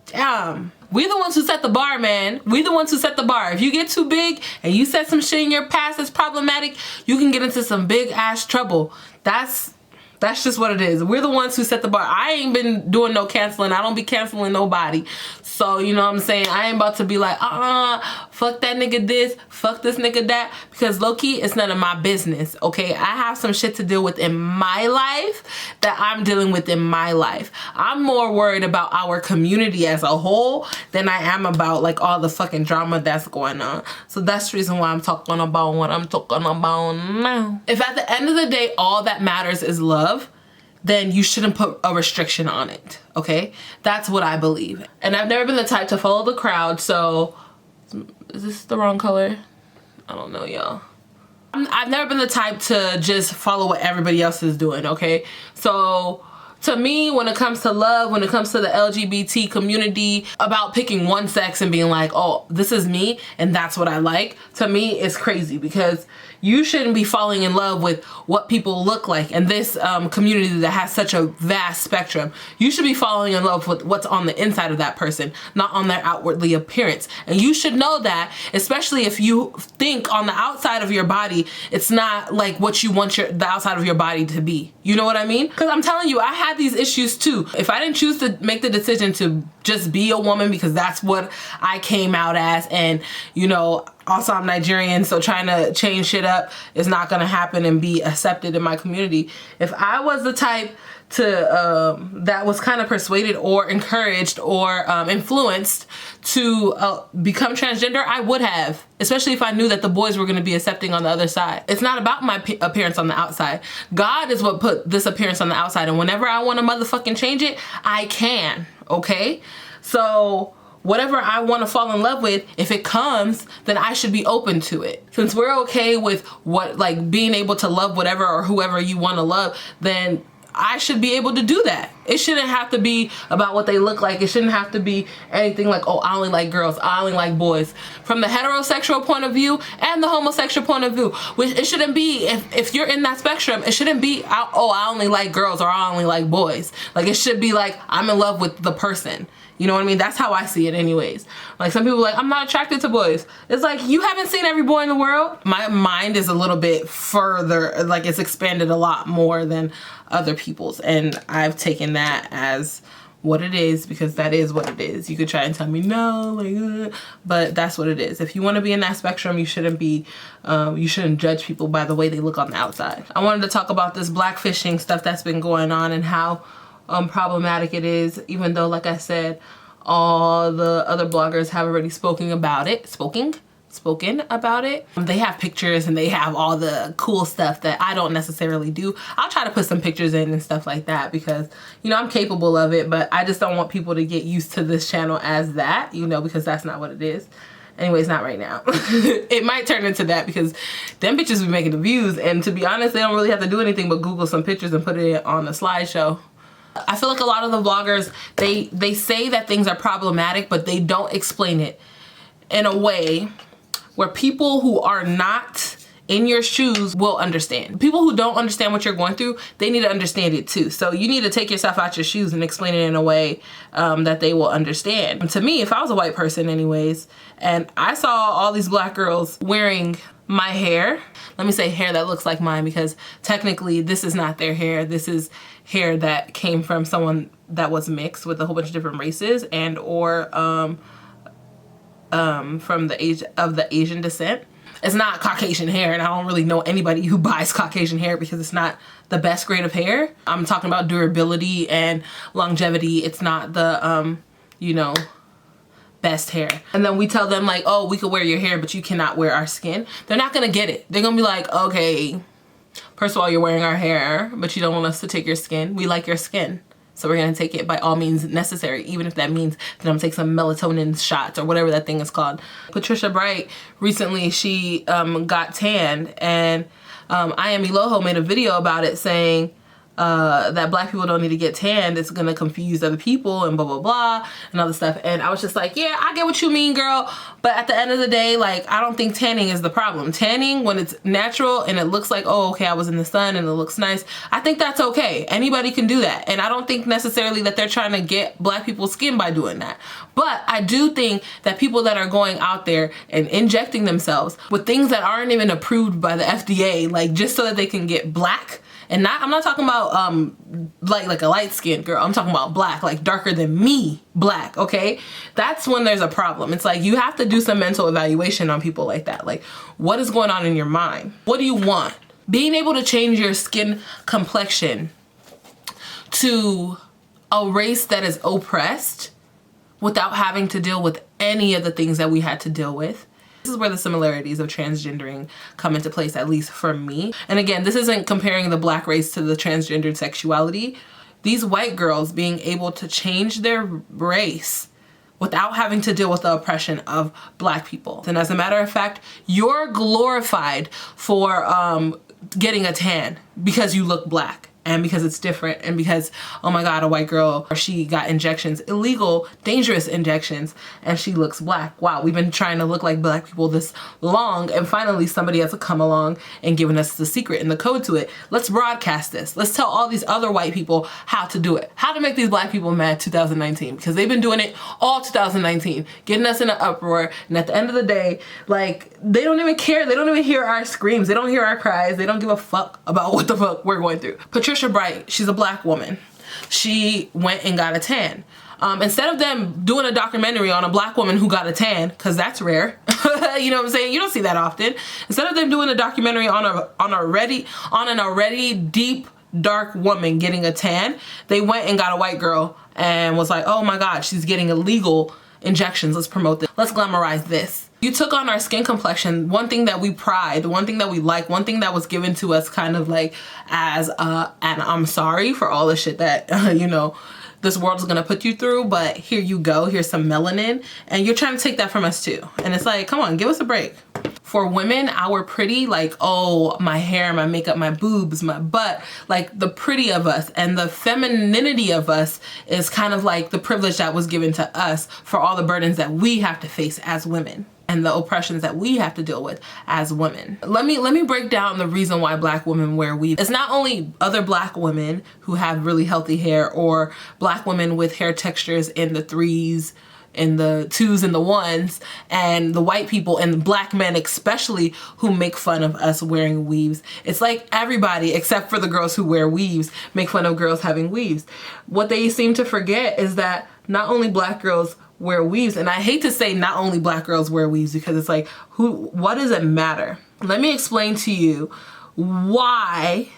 Damn. We the ones who set the bar, man. We the ones who set the bar. If you get too big and you said some shit in your past that's problematic, you can get into some big ass trouble. That's just what it is. We're the ones who set the bar. I ain't been doing no canceling. I don't be canceling nobody. So, you know what I'm saying? I ain't about to be like, fuck that nigga this, fuck this nigga that, because low-key, it's none of my business, okay? I have some shit to deal with in my life that I'm dealing with in my life. I'm more worried about our community as a whole than I am about like all the fucking drama that's going on. So that's the reason why I'm talking about what I'm talking about now. If at the end of the day, all that matters is love, then you shouldn't put a restriction on it, okay? That's what I believe. And I've never been the type to follow the crowd, so is this the wrong color? I don't know, y'all. I've never been the type to just follow what everybody else is doing, okay? So to me, when it comes to love, when it comes to the LGBT community, about picking one sex and being like, oh, this is me and that's what I like, to me is crazy, because you shouldn't be falling in love with what people look like. And this community that has such a vast spectrum, you should be falling in love with what's on the inside of that person, not on their outwardly appearance. And you should know that, especially if you think on the outside of your body, it's not like what you want the outside of your body to be. You know what I mean? Because I'm telling you, I had these issues too. If I didn't choose to make the decision to just be a woman because that's what I came out as, and you know, also I'm Nigerian, so trying to change shit up is not gonna happen and be accepted in my community. If I was the type to that was kind of persuaded or encouraged or influenced to become transgender, I would have, especially if I knew that the boys were going to be accepting on the other side. It's not about my appearance on the outside. God is what put this appearance on the outside, and whenever I want to motherfucking change it, I can, okay? So whatever I want to fall in love with, if it comes, then I should be open to it. Since we're okay with what, like, being able to love whatever or whoever you want to love, then I should be able to do that. It shouldn't have to be about what they look like. It shouldn't have to be anything like, oh, I only like girls, I only like boys. From the heterosexual point of view and the homosexual point of view, which it shouldn't be, if you're in that spectrum, it shouldn't be, oh, I only like girls or I only like boys. Like, it should be like, I'm in love with the person. You know what I mean? That's how I see it anyways. Like, some people are like, I'm not attracted to boys. It's like, you haven't seen every boy in the world. My mind is a little bit further, like it's expanded a lot more than other people's. And I've taken that as what it is, because that is what it is. You could try and tell me no, like, but that's what it is. If you want to be in that spectrum, you shouldn't be, you shouldn't judge people by the way they look on the outside. I wanted to talk about this blackfishing stuff that's been going on and how problematic it is, even though, like I said, all the other bloggers have already spoken about it. Spoken about it. They have pictures and they have all the cool stuff that I don't necessarily do. I'll try to put some pictures in and stuff like that because, you know, I'm capable of it, but I just don't want people to get used to this channel as that, you know, because that's not what it is. Anyways, not right now. It might turn into that because them bitches be making the views, and to be honest, they don't really have to do anything but Google some pictures and put it on a slideshow. I feel like a lot of the vloggers, they say that things are problematic, but they don't explain it in a way where people who are not in your shoes will understand. People who don't understand what you're going through, they need to understand it too. So you need to take yourself out your shoes and explain it in a way that they will understand. And to me, if I was a white person anyways, and I saw all these black girls wearing my hair, let me say hair that looks like mine, because technically this is not their hair. This is hair that came from someone that was mixed with a whole bunch of different races and or from the Asian descent. It's not Caucasian hair, and I don't really know anybody who buys Caucasian hair because it's not the best grade of hair. I'm talking about durability and longevity. It's not the, you know, best hair. And then we tell them like, oh, we could wear your hair, but you cannot wear our skin. They're not gonna get it. They're gonna be like, okay, first of all, you're wearing our hair, but you don't want us to take your skin. We like your skin, so we're gonna take it by all means necessary, even if that means that I'm gonna take some melatonin shots or whatever that thing is called. Patricia Bright, recently she got tanned, and I Am Eloho made a video about it saying that black people don't need to get tanned. It's gonna confuse other people and blah, blah, blah, and other stuff. And I was just like, yeah, I get what you mean, girl. But at the end of the day, like, I don't think tanning is the problem. Tanning, when it's natural and it looks like, oh, okay, I was in the sun and it looks nice, I think that's okay. Anybody can do that. And I don't think necessarily that they're trying to get black people's skin by doing that. But I do think that people that are going out there and injecting themselves with things that aren't even approved by the FDA, like just so that they can get black, and I'm not talking about like a light skinned girl. I'm talking about black, like darker than me black, okay? That's when there's a problem. It's like you have to do some mental evaluation on people like that. Like, what is going on in your mind? What do you want? Being able to change your skin complexion to a race that is oppressed without having to deal with any of the things that we had to deal with. This is where the similarities of transgendering come into place, at least for me. And again, this isn't comparing the black race to the transgendered sexuality. These white girls being able to change their race without having to deal with the oppression of black people. And as a matter of fact, you're glorified for getting a tan because you look black. And because it's different, and because, oh my God, a white girl, or she got injections, illegal, dangerous injections, and she looks black. Wow, we've been trying to look like black people this long, and finally somebody has to come along and given us the secret and the code to it. Let's broadcast this. Let's tell all these other white people how to do it. How to make these black people mad 2019, because they've been doing it all 2019, getting us in an uproar, and at the end of the day, like, they don't even care. They don't even hear our screams. They don't hear our cries. They don't give a fuck about what the fuck we're going through. Patricia Bright, she's a black woman. She went and got a tan. Instead of them doing a documentary on a black woman who got a tan, because that's rare, you know what I'm saying? You don't see that often. Instead of them doing a documentary on an already deep, dark woman getting a tan, they went and got a white girl and was like, oh my God, she's getting illegal injections. Let's promote this. Let's glamorize this. You took on our skin complexion, one thing that we pride, one thing that we like, one thing that was given to us kind of like as and I'm sorry for all the shit that, you know, this world is gonna put you through, but here you go, here's some melanin, and you're trying to take that from us too. And it's like, come on, give us a break. For women, our pretty, like, oh, my hair, my makeup, my boobs, my butt, like the pretty of us and the femininity of us is kind of like the privilege that was given to us for all the burdens that we have to face as women and the oppressions that we have to deal with as women. Let me break down the reason why black women wear weave. It's not only other black women who have really healthy hair, or black women with hair textures in the 3s, in the 2s and the 1s, and the white people and the black men especially who make fun of us wearing weaves. It's like everybody except for the girls who wear weaves make fun of girls having weaves. What they seem to forget is that not only black girls wear weaves, and I hate to say not only black girls wear weaves because it's like, what does it matter? Let me explain to you why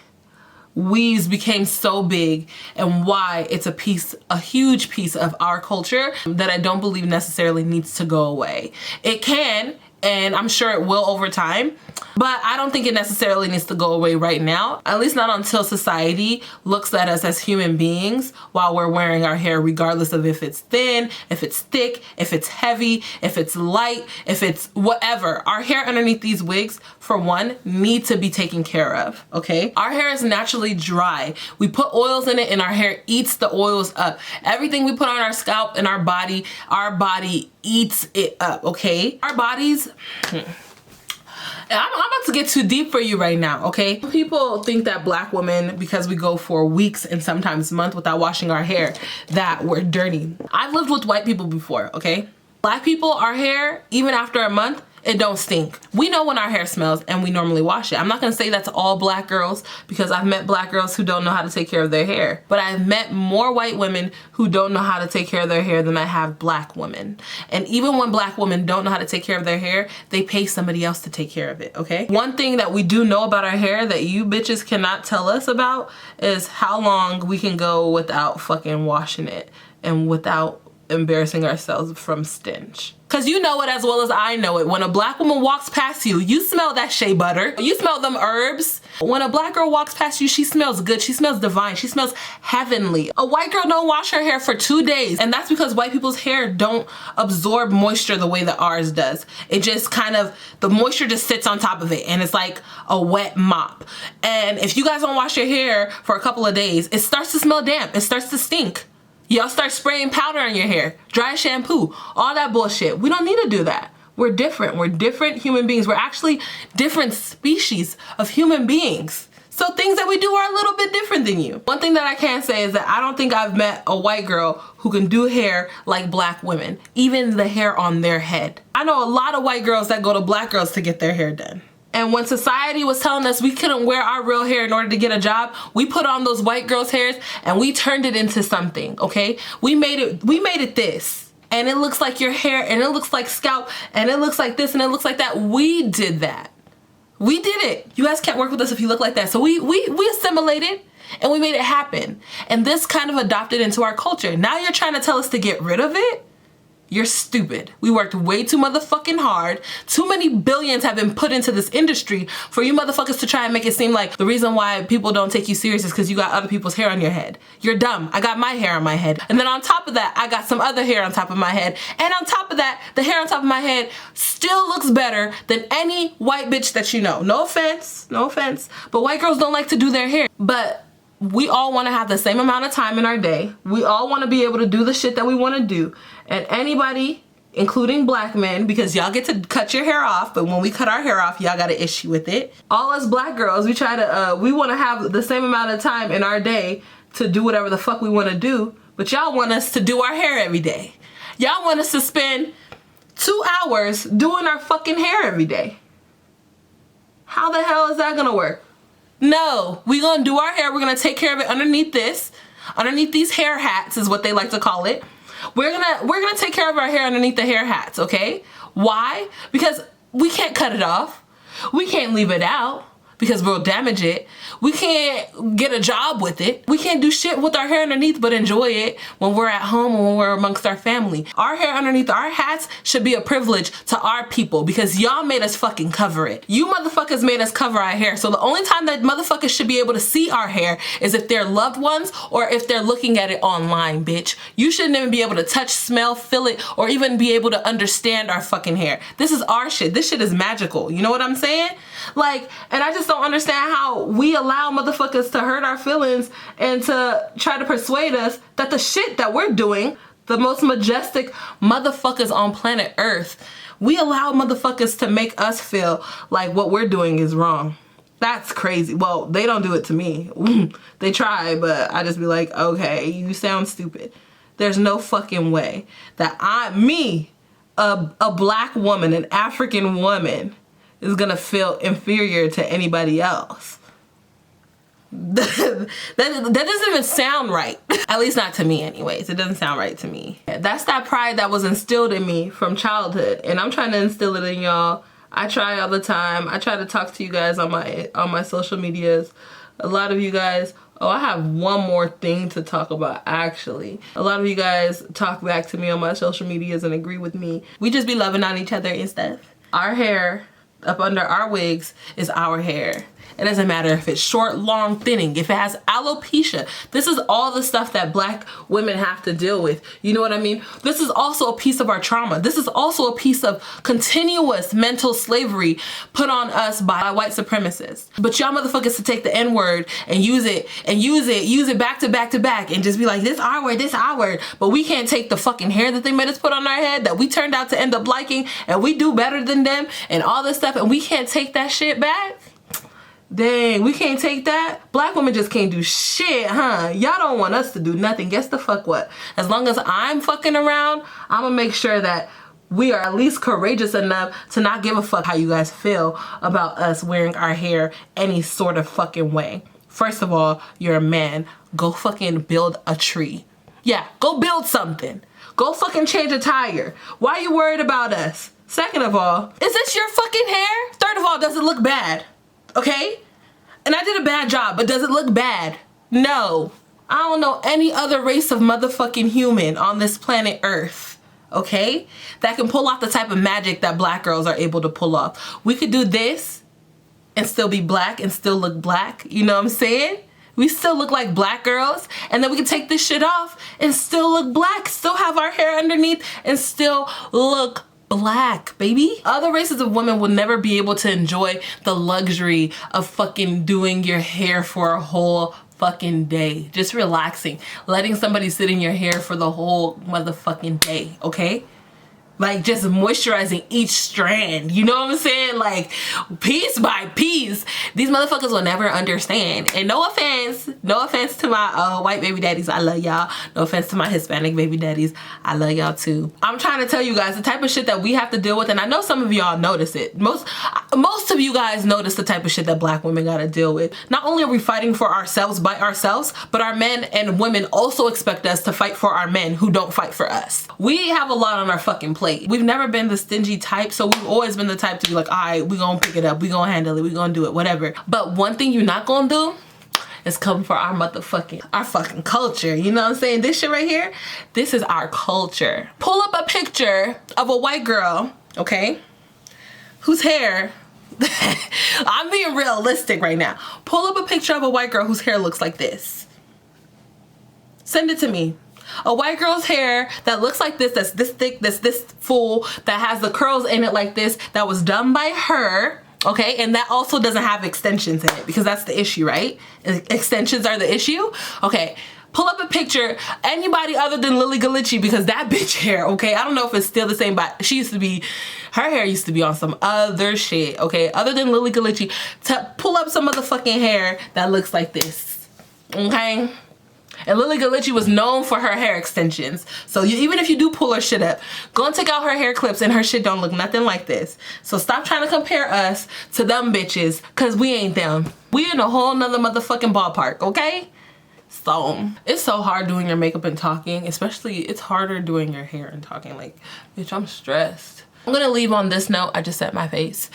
weaves became so big and why it's a huge piece of our culture that I don't believe necessarily needs to go away. It can, and I'm sure it will over time, but I don't think it necessarily needs to go away right now, at least not until society looks at us as human beings while we're wearing our hair, regardless of if it's thin, if it's thick, if it's heavy, if it's light, if it's whatever. Our hair underneath these wigs, for one, need to be taken care of, okay? Our hair is naturally dry. We put oils in it and our hair eats the oils up. Everything we put on our scalp and our body eats it up, okay? Our bodies, I'm about to get too deep for you right now, okay? People think that black women, because we go for weeks and sometimes months without washing our hair, that we're dirty. I've lived with white people before, okay? Black people, our hair, even after a month, It don't stink. We know when our hair smells and we normally wash it. I'm not gonna say that's all black girls because I've met black girls who don't know how to take care of their hair. But I've met more white women who don't know how to take care of their hair than I have black women. And even when black women don't know how to take care of their hair, they pay somebody else to take care of it, okay? One thing that we do know about our hair that you bitches cannot tell us about is how long we can go without fucking washing it and without embarrassing ourselves from stench. Cause you know it as well as I know it. When a black woman walks past you, you smell that shea butter. You smell them herbs. When a black girl walks past you, she smells good. She smells divine. She smells heavenly. A white girl don't wash her hair for 2 days. And that's because white people's hair don't absorb moisture the way that ours does. It just kind of, the moisture just sits on top of it and it's like a wet mop. And if you guys don't wash your hair for a couple of days, it starts to smell damp. It starts to stink. Y'all start spraying powder on your hair, dry shampoo, all that bullshit. We don't need to do that. We're different. We're different human beings. We're actually different species of human beings. So things that we do are a little bit different than you. One thing that I can say is that I don't think I've met a white girl who can do hair like black women, even the hair on their head. I know a lot of white girls that go to black girls to get their hair done. And when society was telling us we couldn't wear our real hair in order to get a job, we put on those white girls' hairs and we turned it into something, okay? We made it this. And it looks like your hair and it looks like scalp and it looks like this and it looks like that. We did that. We did it. You guys can't work with us if you look like that. So we assimilated and we made it happen. And this kind of adopted into our culture. Now you're trying to tell us to get rid of it? You're stupid. We worked way too motherfucking hard. Too many billions have been put into this industry for you motherfuckers to try and make it seem like the reason why people don't take you serious is because you got other people's hair on your head. You're dumb. I got my hair on my head. And then on top of that, I got some other hair on top of my head. And on top of that, the hair on top of my head still looks better than any white bitch that you know. No offense, no offense. But white girls don't like to do their hair. But we all want to have the same amount of time in our day. We all want to be able to do the shit that we want to do. And anybody, including black men, because y'all get to cut your hair off, but when we cut our hair off, y'all got an issue with it. All us black girls, we try to, we want to have the same amount of time in our day to do whatever the fuck we want to do, but y'all want us to do our hair every day. Y'all want us to spend 2 hours doing our fucking hair every day. How the hell is that gonna work? No, we gonna do our hair. We're gonna take care of it underneath this, underneath these hair hats is what they like to call it. We're gonna take care of our hair underneath the hair hats, okay? Why? Because we can't cut it off. We can't leave it out because we'll damage it. We can't get a job with it. We can't do shit with our hair underneath but enjoy it when we're at home and when we're amongst our family. Our hair underneath our hats should be a privilege to our people because y'all made us fucking cover it. You motherfuckers made us cover our hair. So the only time that motherfuckers should be able to see our hair is if they're loved ones or if they're looking at it online, bitch. You shouldn't even be able to touch, smell, feel it, or even be able to understand our fucking hair. This is our shit. This shit is magical. You know what I'm saying? Like, and I just don't understand how we allow motherfuckers to hurt our feelings and to try to persuade us that the shit that we're doing, the most majestic motherfuckers on planet Earth, we allow motherfuckers to make us feel like what we're doing is wrong. That's crazy. Well, they don't do it to me. They try, but I just be like, okay, you sound stupid. There's no fucking way that a black woman, an African woman, is gonna feel inferior to anybody else. That doesn't even sound right. At least not to me anyways. It doesn't sound right to me. That's that pride that was instilled in me from childhood, and I'm trying to instill it in y'all. I try all the time. I try to talk to you guys on my social medias. A lot of you guys, oh, I have one more thing to talk about actually. A lot of you guys talk back to me on my social medias and agree with me. We just be loving on each other and stuff. Our hair up under our wigs is our hair. It doesn't matter if it's short, long, thinning, if it has alopecia. This is all the stuff that black women have to deal with. You know what I mean? This is also a piece of our trauma. This is also a piece of continuous mental slavery put on us by white supremacists. But y'all motherfuckers to take the N-word and use it back to back to back and just be like, this our word, this our word. But we can't take the fucking hair that they made us put on our head that we turned out to end up liking and we do better than them and all this stuff and we can't take that shit back. Dang, we can't take that? Black women just can't do shit, huh? Y'all don't want us to do nothing. Guess the fuck what? As long as I'm fucking around, I'm gonna make sure that we are at least courageous enough to not give a fuck how you guys feel about us wearing our hair any sort of fucking way. First of all, you're a man. Go fucking build a tree. Yeah, go build something. Go fucking change a tire. Why are you worried about us? Second of all, is this your fucking hair? Third of all, does it look bad? Okay? And I did a bad job, but does it look bad? No. I don't know any other race of motherfucking human on this planet Earth, okay, that can pull off the type of magic that black girls are able to pull off. We could do this and still be black and still look black, you know what I'm saying? We still look like black girls, and then we can take this shit off and still look black, still have our hair underneath and still look black, baby. Other races of women will never be able to enjoy the luxury of fucking doing your hair for a whole fucking day, just relaxing, letting somebody sit in your hair for the whole motherfucking day, okay? Like just moisturizing each strand, you know what I'm saying? Like piece by piece. These motherfuckers will never understand. And no offense to my white baby daddies, I love y'all. No offense to my Hispanic baby daddies, I love y'all too. I'm trying to tell you guys the type of shit that we have to deal with, and I know some of y'all notice it. Most of you guys notice the type of shit that black women gotta deal with. Not only are we fighting for ourselves by ourselves, but our men and women also expect us to fight for our men who don't fight for us. We have a lot on our fucking plate. We've never been the stingy type, so we've always been the type to be like, all right, we gonna pick it up, we gonna handle it, we gonna do it, whatever. But one thing you're not gonna do is come for our fucking culture, you know what I'm saying? This shit right here, this is our culture. Pull up a picture of a white girl, okay, whose hair, I'm being realistic right now. Pull up a picture of a white girl whose hair looks like this. Send it to me. A white girl's hair that looks like this, that's this thick, that's this full, that has the curls in it like this, that was done by her, okay? And that also doesn't have extensions in it, because that's the issue, right? Extensions are the issue? Okay, pull up a picture, anybody other than Lily Galici, because that bitch hair, okay? I don't know if it's still the same, but her hair used to be on some other shit, okay? Other than Lily Galici, to pull up some motherfucking hair that looks like this, okay? And Lily Galici was known for her hair extensions. So even if you do pull her shit up, go and take out her hair clips and her shit don't look nothing like this. So stop trying to compare us to them bitches, cause we ain't them. We in a whole nother motherfucking ballpark, okay? So it's so hard doing your makeup and talking, especially it's harder doing your hair and talking. Like, bitch, I'm stressed. I'm gonna leave on this note. I just set my face.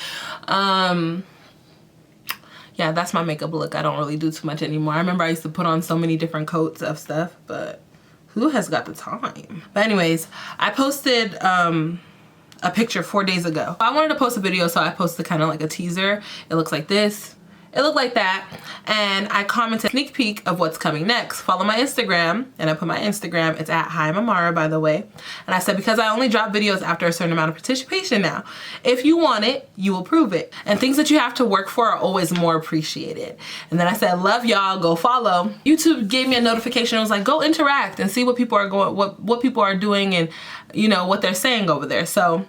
Yeah, that's my makeup look. I don't really do too much anymore. I remember I used to put on so many different coats of stuff, but who has got the time? But anyways, I posted a picture 4 days ago. I wanted to post a video, so I posted kind of like a teaser. It looks like this. It looked like that. And I commented sneak peek of what's coming next. Follow my Instagram. And I put my Instagram. It's at Hi Amara, by the way. And I said, because I only drop videos after a certain amount of participation now. If you want it, you will prove it. And things that you have to work for are always more appreciated. And then I said, love y'all, go follow. YouTube gave me a notification. It was like, go interact and see what people are going, what people are doing and, you know, what they're saying over there. So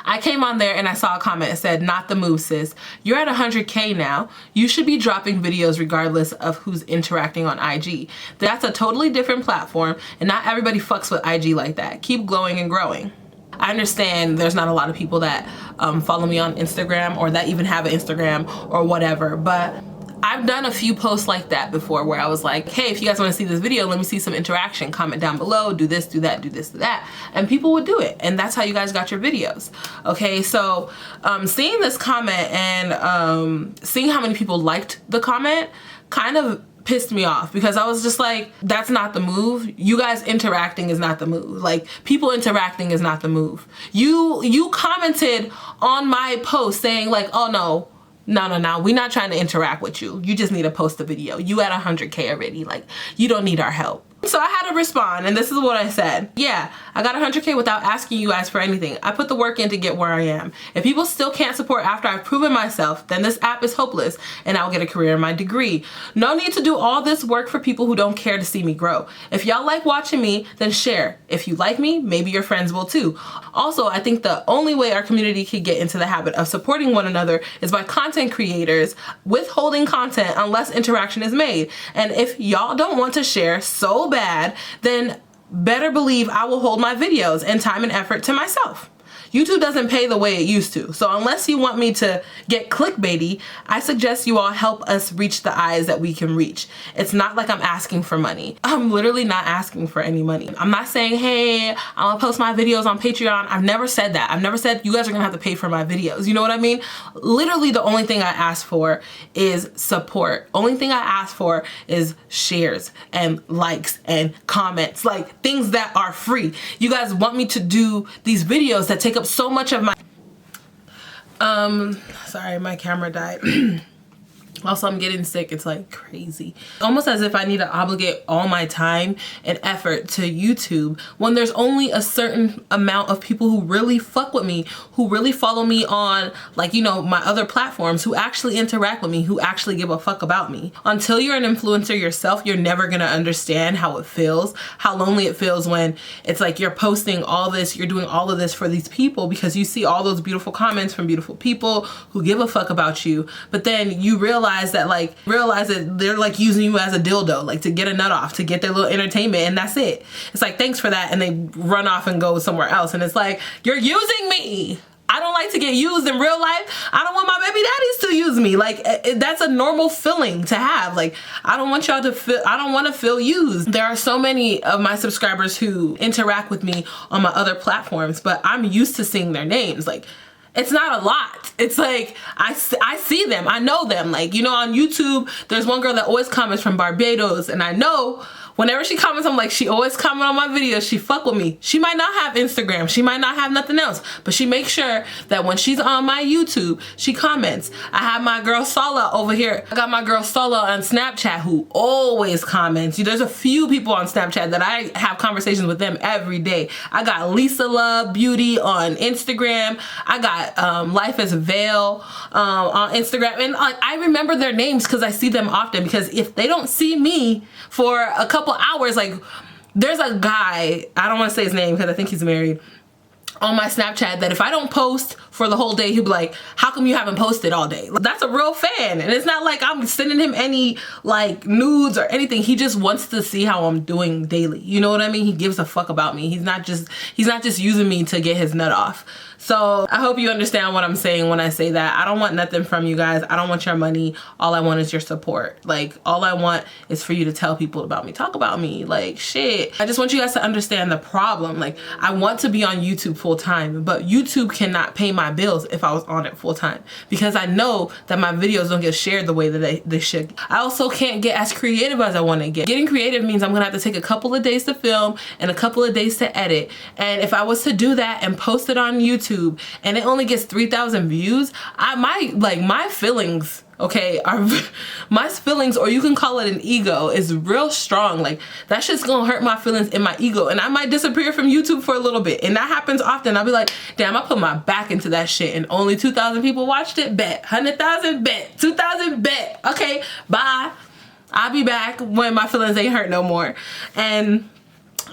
I came on there and I saw a comment that said, not the move, sis. You're at 100K now. You should be dropping videos regardless of who's interacting on IG. That's a totally different platform and not everybody fucks with IG like that. Keep glowing and growing. I understand there's not a lot of people that follow me on Instagram or that even have an Instagram or whatever, but I've done a few posts like that before where I was like, hey, if you guys want to see this video, let me see some interaction. Comment down below, do this, do that, do this, do that. And people would do it. And that's how you guys got your videos. Okay, so seeing this comment and seeing how many people liked the comment kind of pissed me off, because I was just like, that's not the move. You guys interacting is not the move. Like, people interacting is not the move. You commented on my post saying like, oh no, we're not trying to interact with you. You just need to post a video. You at 100K already. Like, you don't need our help. So I had to respond, and this is what I said. Yeah, I got 100K without asking you guys for anything. I put the work in to get where I am. If people still can't support after I've proven myself, then this app is hopeless and I'll get a career in my degree. No need to do all this work for people who don't care to see me grow. If y'all like watching me, then share. If you like me, maybe your friends will too. Also, I think the only way our community could get into the habit of supporting one another is by content creators withholding content unless interaction is made. And if y'all don't want to share so bad, then better believe I will hold my videos and time and effort to myself. YouTube doesn't pay the way it used to. So unless you want me to get clickbaity, I suggest you all help us reach the eyes that we can reach. It's not like I'm asking for money. I'm literally not asking for any money. I'm not saying, hey, I'm gonna post my videos on Patreon. I've never said that. I've never said you guys are gonna have to pay for my videos. You know what I mean? Literally the only thing I ask for is support. Only thing I ask for is shares and likes and comments, like things that are free. You guys want me to do these videos that take up so much of my sorry, my camera died. Also, I'm getting sick. It's like crazy. Almost as if I need to obligate all my time and effort to YouTube when there's only a certain amount of people who really fuck with me, who really follow me on, like, you know, my other platforms, who actually interact with me, who actually give a fuck about me. Until you're an influencer yourself, you're never gonna understand how it feels, how lonely it feels when it's like you're posting all this, you're doing all of this for these people because you see all those beautiful comments from beautiful people who give a fuck about you, but then you realize that they're like using you as a dildo, like to get a nut off, to get their little entertainment, and that's it. It's like, thanks for that, and they run off and go somewhere else, and it's like, you're using me. I don't like to get used in real life. I don't want my baby daddies to use me. Like, that's a normal feeling to have. Like, I don't want y'all to feel, I don't want to feel used. There are so many of my subscribers who interact with me on my other platforms, but I'm used to seeing their names. Like, it's not a lot. It's like, I see them, I know them. Like, you know, on YouTube, there's one girl that always comments from Barbados, and I know whenever she comments, I'm like, she always comment on my videos, she fuck with me. She might not have Instagram, she might not have nothing else, but she makes sure that when she's on my YouTube, she comments. I have my girl Sala over here. I got my girl Sala on Snapchat who always comments. There's a few people on Snapchat that I have conversations with them every day. I got Lisa Love Beauty on Instagram. I got Life as Veil on Instagram. And I remember their names because I see them often, because if they don't see me for a couple hours, like, there's a guy, I don't want to say his name because I think he's married, on my Snapchat that if I don't post for the whole day, he'll be like, how come you haven't posted all day? That's a real fan. And it's not like I'm sending him any like nudes or anything. He just wants to see how I'm doing daily. You know what I mean? He gives a fuck about me. He's not just using me to get his nut off. So I hope you understand what I'm saying when I say that. I don't want nothing from you guys. I don't want your money. All I want is your support. Like, all I want is for you to tell people about me, talk about me, like, shit. I just want you guys to understand the problem. Like, I want to be on YouTube full time, but YouTube cannot pay my bills if I was on it full time, because I know that my videos don't get shared the way that they should. I also can't get as creative as I want to get. Getting creative means I'm gonna have to take a couple of days to film and a couple of days to edit. And if I was to do that and post it on YouTube and it only gets 3,000 views, my feelings, okay, my feelings, or you can call it an ego, is real strong. Like, that shit's gonna hurt my feelings in my ego, and I might disappear from YouTube for a little bit. And that happens often. I'll be like, damn, I put my back into that shit and only 2,000 people watched it, bet. 100,000, bet. 2,000, bet. Okay, bye. I'll be back when my feelings ain't hurt no more. And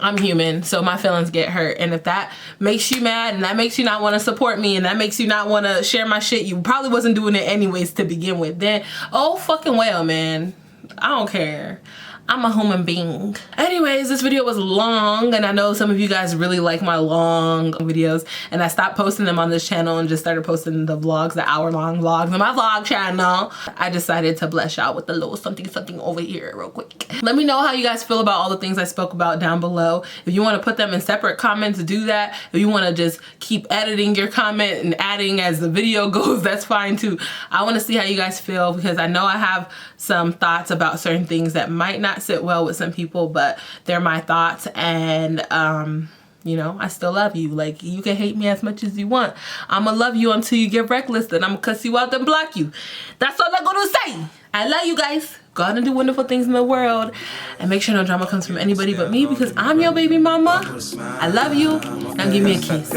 I'm human, so my feelings get hurt. And if that makes you mad and that makes you not want to support me and that makes you not want to share my shit, you probably wasn't doing it anyways to begin with, then oh fucking well, man. I don't care. I'm a human being. Anyways, this video was long, and I know some of you guys really like my long videos, and I stopped posting them on this channel and just started posting the vlogs, the hour-long vlogs on my vlog channel. I decided to bless y'all with a little something over here real quick. Let me know how you guys feel about all the things I spoke about down below. If you want to put them in separate comments, do that. If you want to just keep editing your comment and adding as the video goes, that's fine too. I want to see how you guys feel, because I know I have some thoughts about certain things that might not sit well with some people, but they're my thoughts, and you know, I still love you. Like, you can hate me as much as you want. I'ma love you until you get reckless, then I'ma cuss you out and block you. That's all I'm gonna say. I love you guys. Go out and do wonderful things in the world, and make sure no drama comes from anybody but me, because I'm your baby mama. I love you. Now give me a kiss.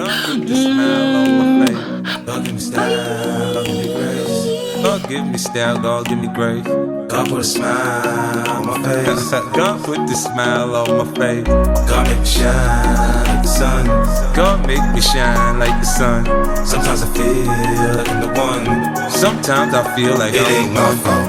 God give me style, God give me grace. God put a smile on my face. God put the smile on my face. God make me shine like the sun. God make me shine like the sun. Sometimes I feel like I'm the one. Sometimes I feel like it ain't my fault.